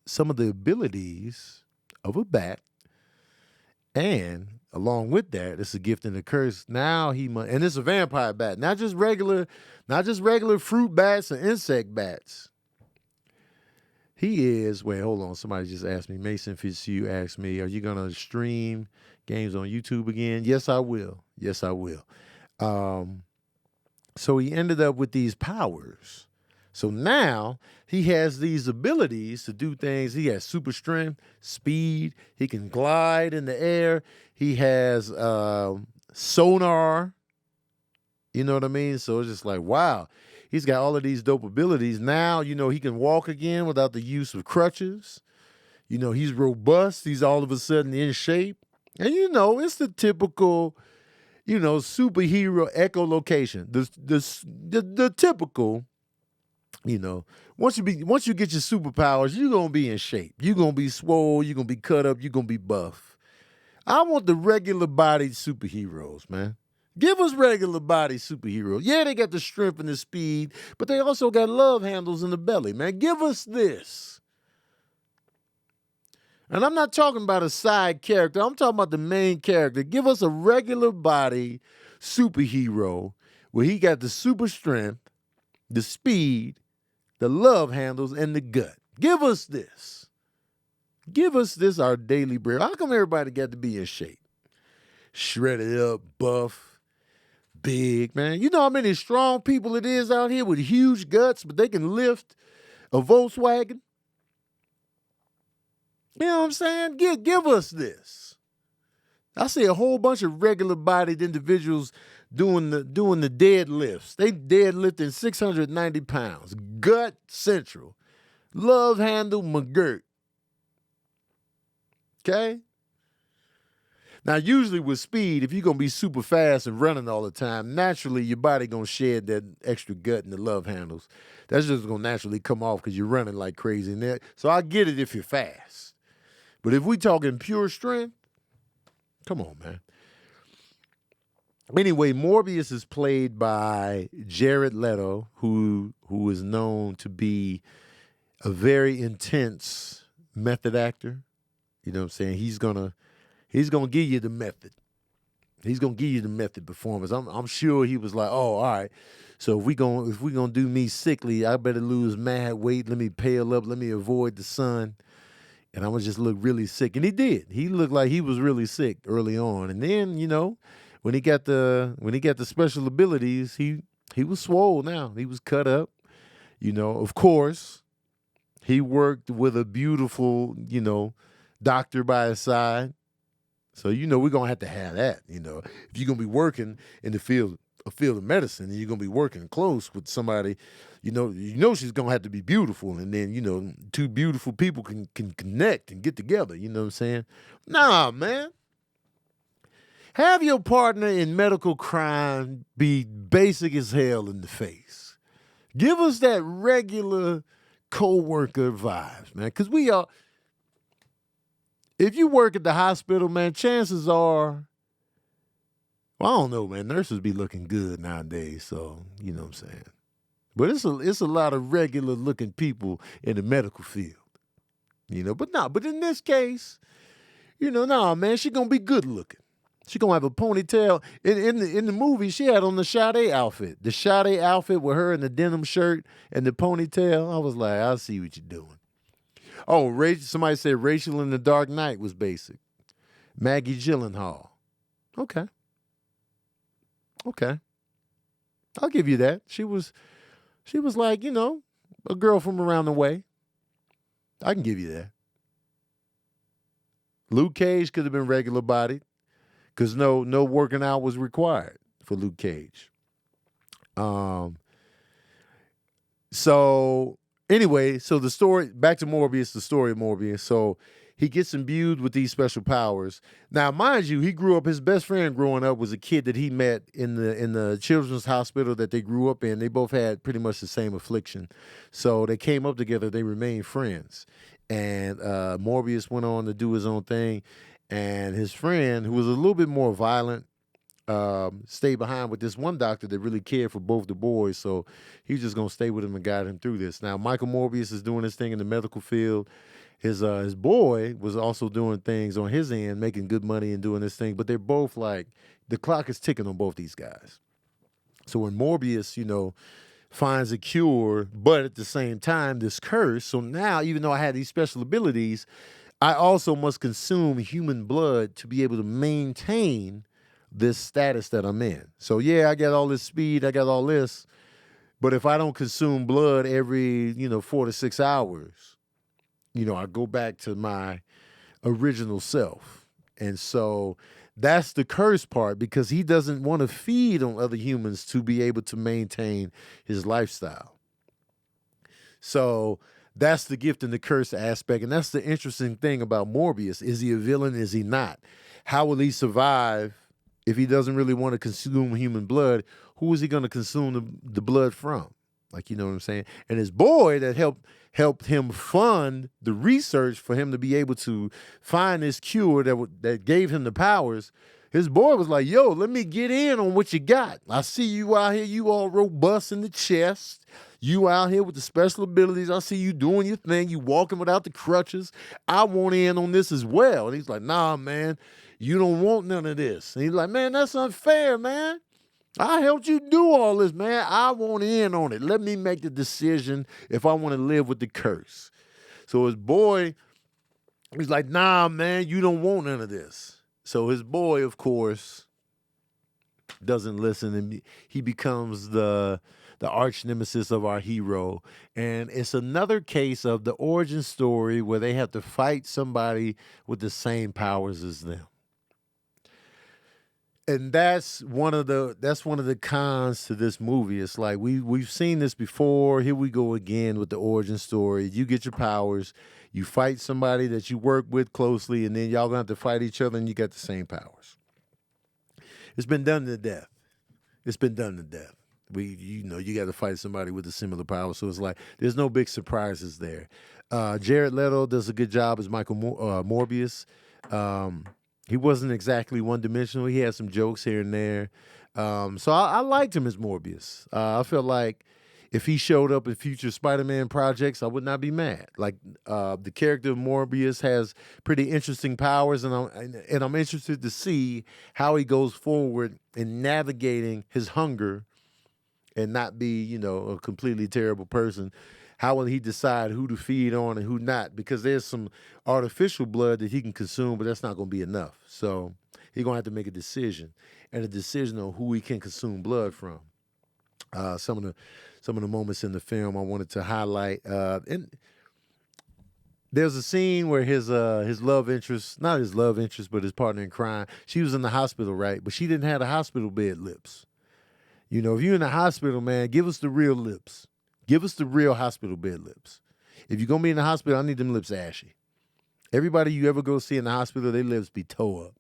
some of the abilities of a bat. And along with that, it's a gift and a curse. Now and it's a vampire bat, not just regular fruit bats and insect bats. He is, wait, hold on. Somebody just asked me, Mason Fitzhugh asked me, are you going to stream games on YouTube again? Yes, I will. Yes, I will. So he ended up with these powers. So now he has these abilities to do things. He has super strength, speed. He can glide in the air. He has sonar. You know what I mean? So it's just like, wow. He's got all of these dope abilities. Now, he can walk again without the use of crutches. He's robust. He's all of a sudden in shape. And, it's the typical, superhero echolocation. The typical, once you get your superpowers, you're going to be in shape. You're going to be swole. You're going to be cut up. You're going to be buff. I want the regular bodied superheroes, man. Give us regular body superheroes. Yeah, they got the strength and the speed, but they also got love handles in the belly, man. Give us this. And I'm not talking about a side character. I'm talking about the main character. Give us a regular body superhero where he got the super strength, the speed, the love handles, and the gut. Give us this. Give us this, our daily bread. How come everybody got to be in shape? Shredded up, buff, big, man. You know how many strong people it is out here with huge guts, but they can lift a Volkswagen? You know what I'm saying? Give us this. I see a whole bunch of regular-bodied individuals doing the deadlifts. They deadlifting 690 pounds. Gut central. Love handle McGirt. Okay? Now, usually with speed, if you're going to be super fast and running all the time, naturally your body going to shed that extra gut in the love handles. That's just going to naturally come off because you're running like crazy in there. So I get it if you're fast. But if we talking pure strength, come on, man. Anyway, Morbius is played by Jerrod Leto, who is known to be a very intense method actor. You know what I'm saying? He's gonna give you the method. He's gonna give you the method performance. I'm sure he was like, oh, all right. So if we gonna do me sickly, I better lose mad weight. Let me pale up. Let me avoid the sun. And I'm gonna just look really sick. And he did. He looked like he was really sick early on. And then, you know, when he got the special abilities, he was swole now. He was cut up. You know, of course, he worked with a beautiful, you know, doctor by his side. So, you know, we're gonna have to have that, you know. If you're gonna be working in the field of medicine and you're gonna be working close with somebody, you know she's gonna have to be beautiful, and then, you know, two beautiful people can connect and get together, you know what I'm saying? Nah, man. Have your partner in medical crime be basic as hell in the face. Give us that regular co-worker vibes, man. Cause we are, if you work at the hospital, man, chances are, well, I don't know, man. Nurses be looking good nowadays, so you know what I'm saying. But it's a lot of regular looking people in the medical field, you know. But in this case, you know, nah, man, she gonna be good looking. She gonna have a ponytail. In the movie, she had on the Sade outfit. The Sade outfit with her in the denim shirt and the ponytail. I was like, I see what you're doing. Oh, somebody said Rachel in The Dark Knight was basic. Maggie Gyllenhaal. Okay. I'll give you that. She was like, you know, a girl from around the way. I can give you that. Luke Cage could have been regular bodied because no working out was required for Luke Cage. So anyway, so the story, back to Morbius, the story of Morbius. So he gets imbued with these special powers. Now, mind you, he grew up, his best friend growing up was a kid that he met in the children's hospital that they grew up in. They both had pretty much the same affliction. So they came up together, they remained friends. And Morbius went on to do his own thing. And his friend, who was a little bit more violent, stayed behind with this one doctor that really cared for both the boys. So he was just going to stay with him and guide him through this. Now, Michael Morbius is doing his thing in the medical field. His boy was also doing things on his end, making good money and doing this thing. But they're both like, the clock is ticking on both these guys. So when Morbius, you know, finds a cure, but at the same time, this curse. So now, even though I had these special abilities, I also must consume human blood to be able to maintain this status that I'm in. So yeah, I got all this speed, I got all this, but if I don't consume blood every, 4 to 6 hours, I go back to my original self. And so that's the curse part, because he doesn't want to feed on other humans to be able to maintain his lifestyle. So that's the gift and the curse aspect. And that's the interesting thing about Morbius. Is he a villain? Is he not? How will he survive if he doesn't really want to consume human blood? Who is he going to consume the blood from? Like, you know what I'm saying? And his boy that helped him fund the research for him to be able to find this cure that gave him the powers. His boy was like, yo, let me get in on what you got. I see you out here, you all robust in the chest. You out here with the special abilities. I see you doing your thing. You walking without the crutches. I want in on this as well. And he's like, nah, man, you don't want none of this. And he's like, man, that's unfair, man. I helped you do all this, man. I want in on it. Let me make the decision if I want to live with the curse. So his boy He's like, nah, man, you don't want none of this. So his boy, of course, doesn't listen, and he becomes the arch nemesis of our hero. And it's another case of the origin story where they have to fight somebody with the same powers as them. And that's one of the cons to this movie. It's like we've seen this before. Here we go again with the origin story. You get your powers, you fight somebody that you work with closely, and then y'all gonna have to fight each other, and you got the same powers. It's been done to death. It's been done to death. You got to fight somebody with a similar power, so it's like there's no big surprises there. Jerrod Leto does a good job as Michael Morbius. He wasn't exactly one-dimensional. He had some jokes here and there. So I liked him as Morbius. I felt like if he showed up in future Spider-Man projects, I would not be mad. Like the character of Morbius has pretty interesting powers, and I'm interested to see how he goes forward in navigating his hunger and not be, a completely terrible person. How will he decide who to feed on and who not? Because there's some artificial blood that he can consume, but that's not going to be enough. So he's going to have to make a decision, and a decision on who he can consume blood from. Some of the moments in the film I wanted to highlight. And there's a scene where his love interest, not his love interest, but his partner in crime, she was in the hospital, right? But she didn't have the hospital bed lips. If you're in the hospital, man, give us the real lips. Give us the real hospital bed lips. If you're going to be in the hospital, I need them lips ashy. Everybody you ever go see in the hospital, their lips be toe up.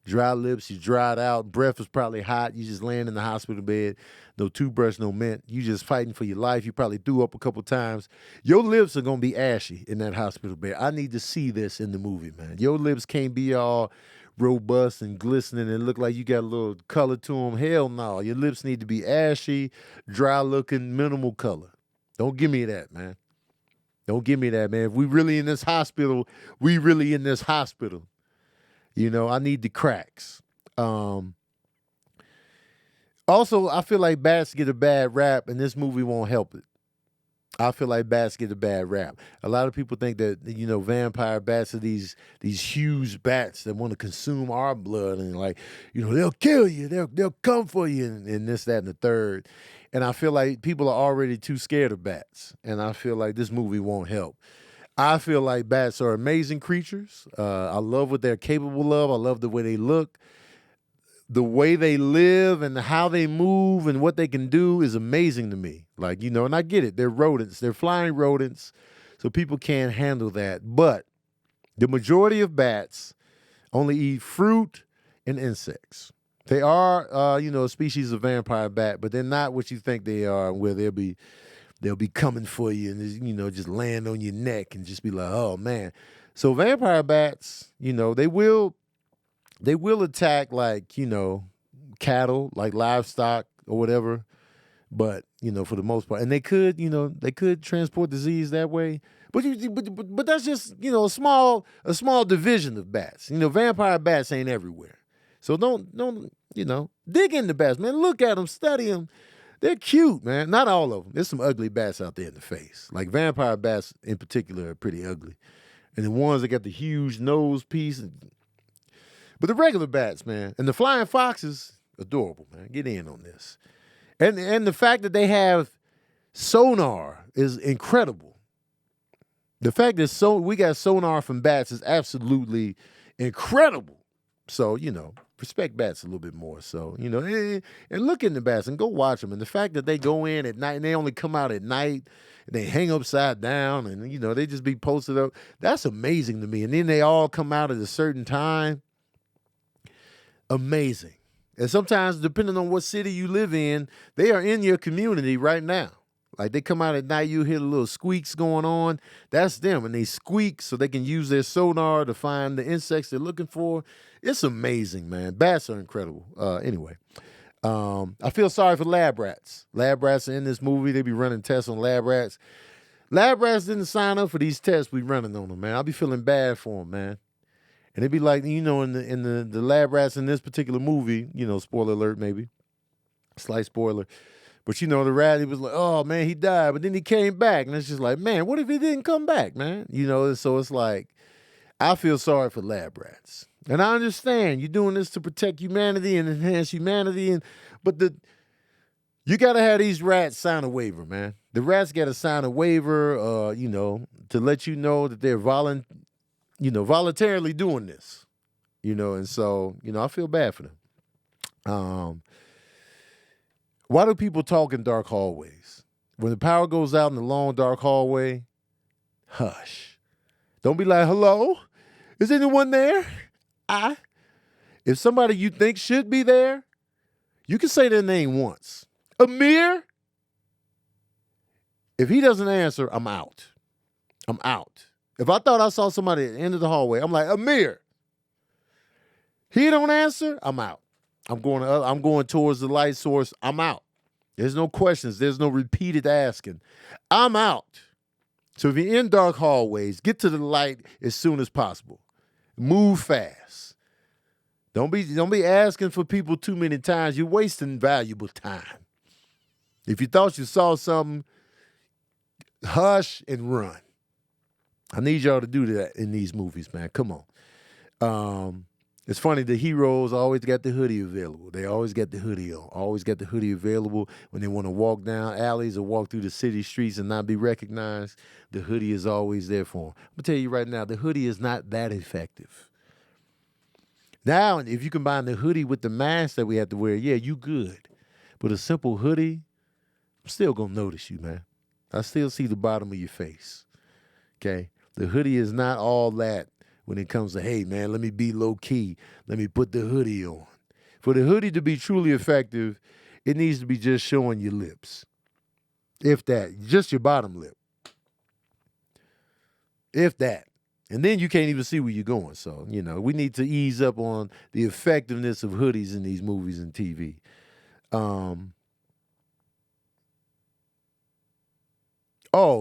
Dry lips, you dried out. Breath was probably hot. You just laying in the hospital bed. No toothbrush, no mint. You just fighting for your life. You probably threw up a couple times. Your lips are going to be ashy in that hospital bed. I need to see this in the movie, man. Your lips can't be all robust and glistening and look like you got a little color to them. Hell no. Your lips need to be ashy, dry looking, minimal color. Don't give me that, man. Don't give me that, man. If we really in this hospital, we really in this hospital. I need the cracks. Also, I feel like bats get a bad rap, and this movie won't help it. I feel like bats get a bad rap. A lot of people think that, vampire bats are these huge bats that want to consume our blood, and they'll kill you, they'll come for you, and this, that, and the third. And I feel like people are already too scared of bats, and I feel like this movie won't help. I feel like bats are amazing creatures. I love what they're capable of. I love the way they look. The way they live and how they move and what they can do is amazing to me. And I get it. They're rodents. They're flying rodents, so people can't handle that. But the majority of bats only eat fruit and insects. They are, a species of vampire bat, but they're not what you think they are, where they'll be coming for you and just land on your neck and just be like, oh man. So vampire bats, they will attack cattle, like livestock or whatever. But for the most part, and they could transport disease that way. But that's just a small division of bats. Vampire bats ain't everywhere. So don't dig into bats, man. Look at them, study them. They're cute, man. Not all of them. There's some ugly bats out there in the face. Like vampire bats in particular are pretty ugly. And the ones that got the huge nose piece. But the regular bats, man, and the flying foxes, adorable, man. Get in on this. And the fact that they have sonar is incredible. The fact that we got sonar from bats is absolutely incredible. So, respect bats a little bit more. So, and look into bats and go watch them. And the fact that they go in at night and they only come out at night, and they hang upside down and, they just be posted up. That's amazing to me. And then they all come out at a certain time. Amazing. And sometimes, depending on what city you live in, they are in your community right now. Like they come out at night, you hear the little squeaks going on. That's them. And they squeak so they can use their sonar to find the insects they're looking for. It's amazing, man. Bats are incredible. Anyway, I feel sorry for lab rats. Lab rats are in this movie. They be running tests on lab rats. Lab rats didn't sign up for these tests we running on them, man. I'll be feeling bad for them, man. And it'd be like, in the lab rats in this particular movie, spoiler alert maybe, slight spoiler. But the rat, he was like, oh man, he died, but then he came back. And it's just like, man, what if he didn't come back, man? So it's like, I feel sorry for lab rats. And I understand you're doing this to protect humanity and enhance humanity, but you got to have these rats sign a waiver, man. The rats got to sign a waiver, to let you know that they're voluntarily doing this, and so, I feel bad for them. Why do people talk in dark hallways? When the power goes out in the long, dark hallway, hush. Don't be like, hello? Is anyone there? If somebody you think should be there, you can say their name once. Amir? If he doesn't answer, I'm out. I'm out. If I thought I saw somebody at the end of the hallway, I'm like, Amir. He don't answer, I'm out. I'm going towards the light source. I'm out. There's no questions. There's no repeated asking. I'm out. So if you're in dark hallways, get to the light as soon as possible. Move fast. Don't be asking for people too many times. You're wasting valuable time. If you thought you saw something, hush and run. I need y'all to do that in these movies, man. Come on. It's funny, the heroes always got the hoodie available. They always got the hoodie on. Always got the hoodie available when they want to walk down alleys or walk through the city streets and not be recognized. The hoodie is always there for them. I'm going to tell you right now, the hoodie is not that effective. Now, if you combine the hoodie with the mask that we have to wear, yeah, you good. But a simple hoodie, I'm still going to notice you, man. I still see the bottom of your face, okay? The hoodie is not all that when it comes to, hey, man, let me be low key. Let me put the hoodie on. For the hoodie to be truly effective, it needs to be just showing your lips. If that, just your bottom lip. If that. And then you can't even see where you're going. So, we need to ease up on the effectiveness of hoodies in these movies and TV.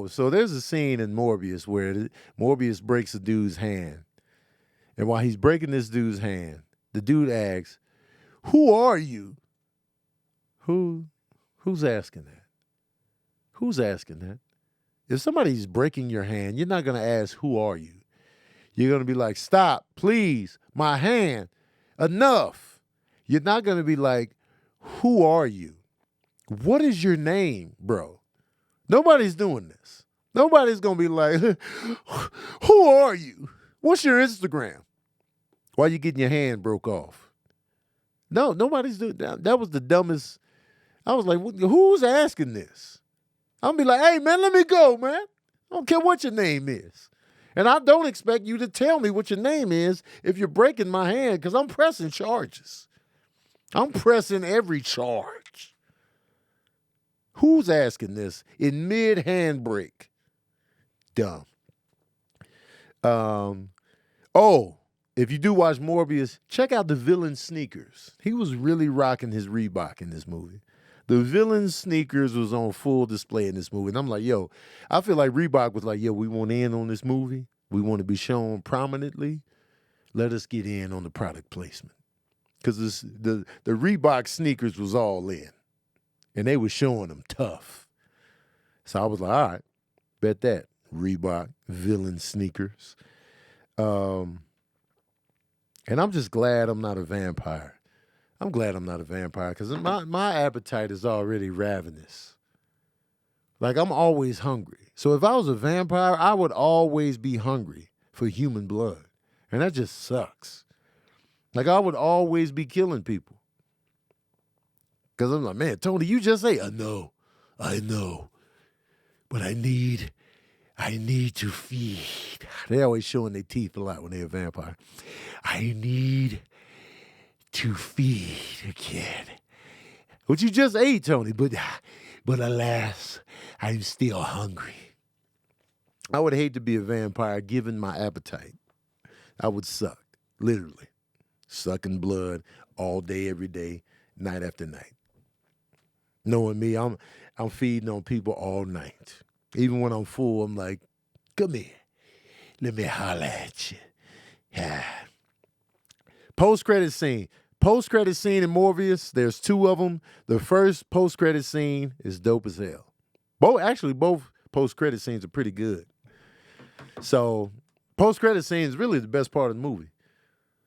So there's a scene in Morbius where Morbius breaks a dude's hand. And while he's breaking this dude's hand, the dude asks, who are you? Who's asking that? Who's asking that? If somebody's breaking your hand, you're not going to ask, who are you? You're going to be like, stop, please, my hand, enough. You're not going to be like, who are you? What is your name, bro? Nobody's doing this. Nobody's going to be like, who are you? What's your Instagram? Why you getting your hand broke off? No, nobody's doing that. That was the dumbest. I was like, who's asking this? I'll be like, hey, man, let me go, man. I don't care what your name is. And I don't expect you to tell me what your name is if you're breaking my hand, because I'm pressing charges. I'm pressing every charge. Who's asking this in mid-handbrake? Dumb. If you do watch Morbius, check out the villain sneakers. He was really rocking his Reebok in this movie. The villain sneakers was on full display in this movie. And I'm like, yo, I feel like Reebok was like, yo, we want in on this movie. We want to be shown prominently. Let us get in on the product placement. Because the Reebok sneakers was all in. And they were showing them tough. So I was like, all right, bet that. Reebok villain sneakers. And I'm just glad I'm not a vampire. I'm glad I'm not a vampire because my appetite is already ravenous. Like, I'm always hungry. So if I was a vampire, I would always be hungry for human blood. And that just sucks. Like, I would always be killing people. Because I'm like, man, Tony, you just say, I know. But I need to feed. They always showing their teeth a lot when they're a vampire. I need to feed again. What you just ate, Tony, but alas, I'm still hungry. I would hate to be a vampire given my appetite. I would suck, literally. Sucking blood all day, every day, night after night. Knowing me, I'm feeding on people all night. Even when I'm full, I'm like, come here. Let me holler at you. Yeah. Post-credit scene. Post-credit scene in Morbius, there's two of them. The first post-credit scene is dope as hell. Both post-credit scenes are pretty good. So, Post-credit scene is really the best part of the movie.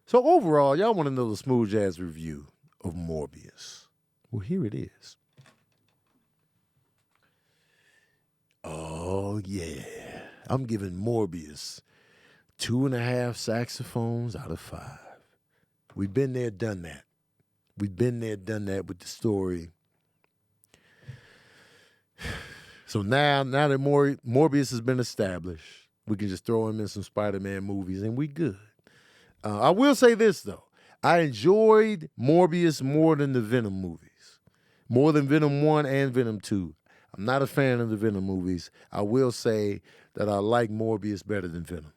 So overall, y'all want to know the smooth jazz review of Morbius. Well, here it is. Oh, yeah. I'm giving Morbius 2.5 saxophones out of 5. We've been there, done that. We've been there, done that with the story. So now that Morbius has been established, we can just throw him in some Spider-Man movies and we good. I will say this, though. I enjoyed Morbius more than the Venom movies. More than Venom 1 and Venom 2. I'm not a fan of the Venom movies. I will say that I like Morbius better than Venom.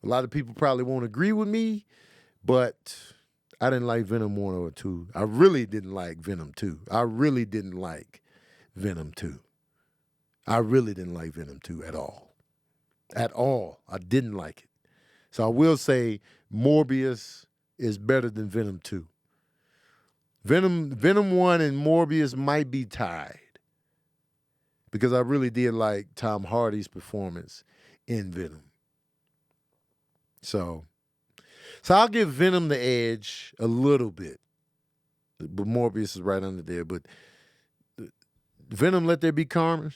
A lot of people probably won't agree with me, but I didn't like Venom 1 or 2. I really didn't like Venom 2. I really didn't like Venom 2. I really didn't like Venom 2 at all. At all. I didn't like it. So I will say Morbius is better than Venom 2. Venom 1 and Morbius might be tied because I really did like Tom Hardy's performance in Venom. So I'll give Venom the edge a little bit. But Morbius is right under there. But Venom, Let There Be Carnage,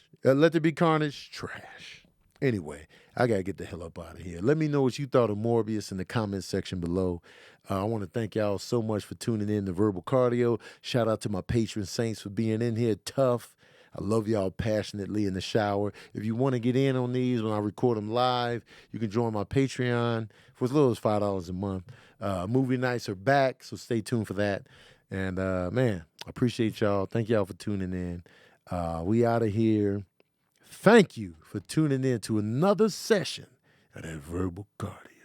trash. Anyway, I got to get the hell up out of here. Let me know what you thought of Morbius in the comments section below. I want to thank y'all so much for tuning in to Verbal Cardio. Shout out to my patron saints for being in here tough. I love y'all passionately in the shower. If you want to get in on these when I record them live, you can join my Patreon for as little as $5 a month. Movie nights are back, so stay tuned for that. And, man, I appreciate y'all. Thank y'all for tuning in. We out of here. Thank you for tuning in to another session of that Verbal Cardio.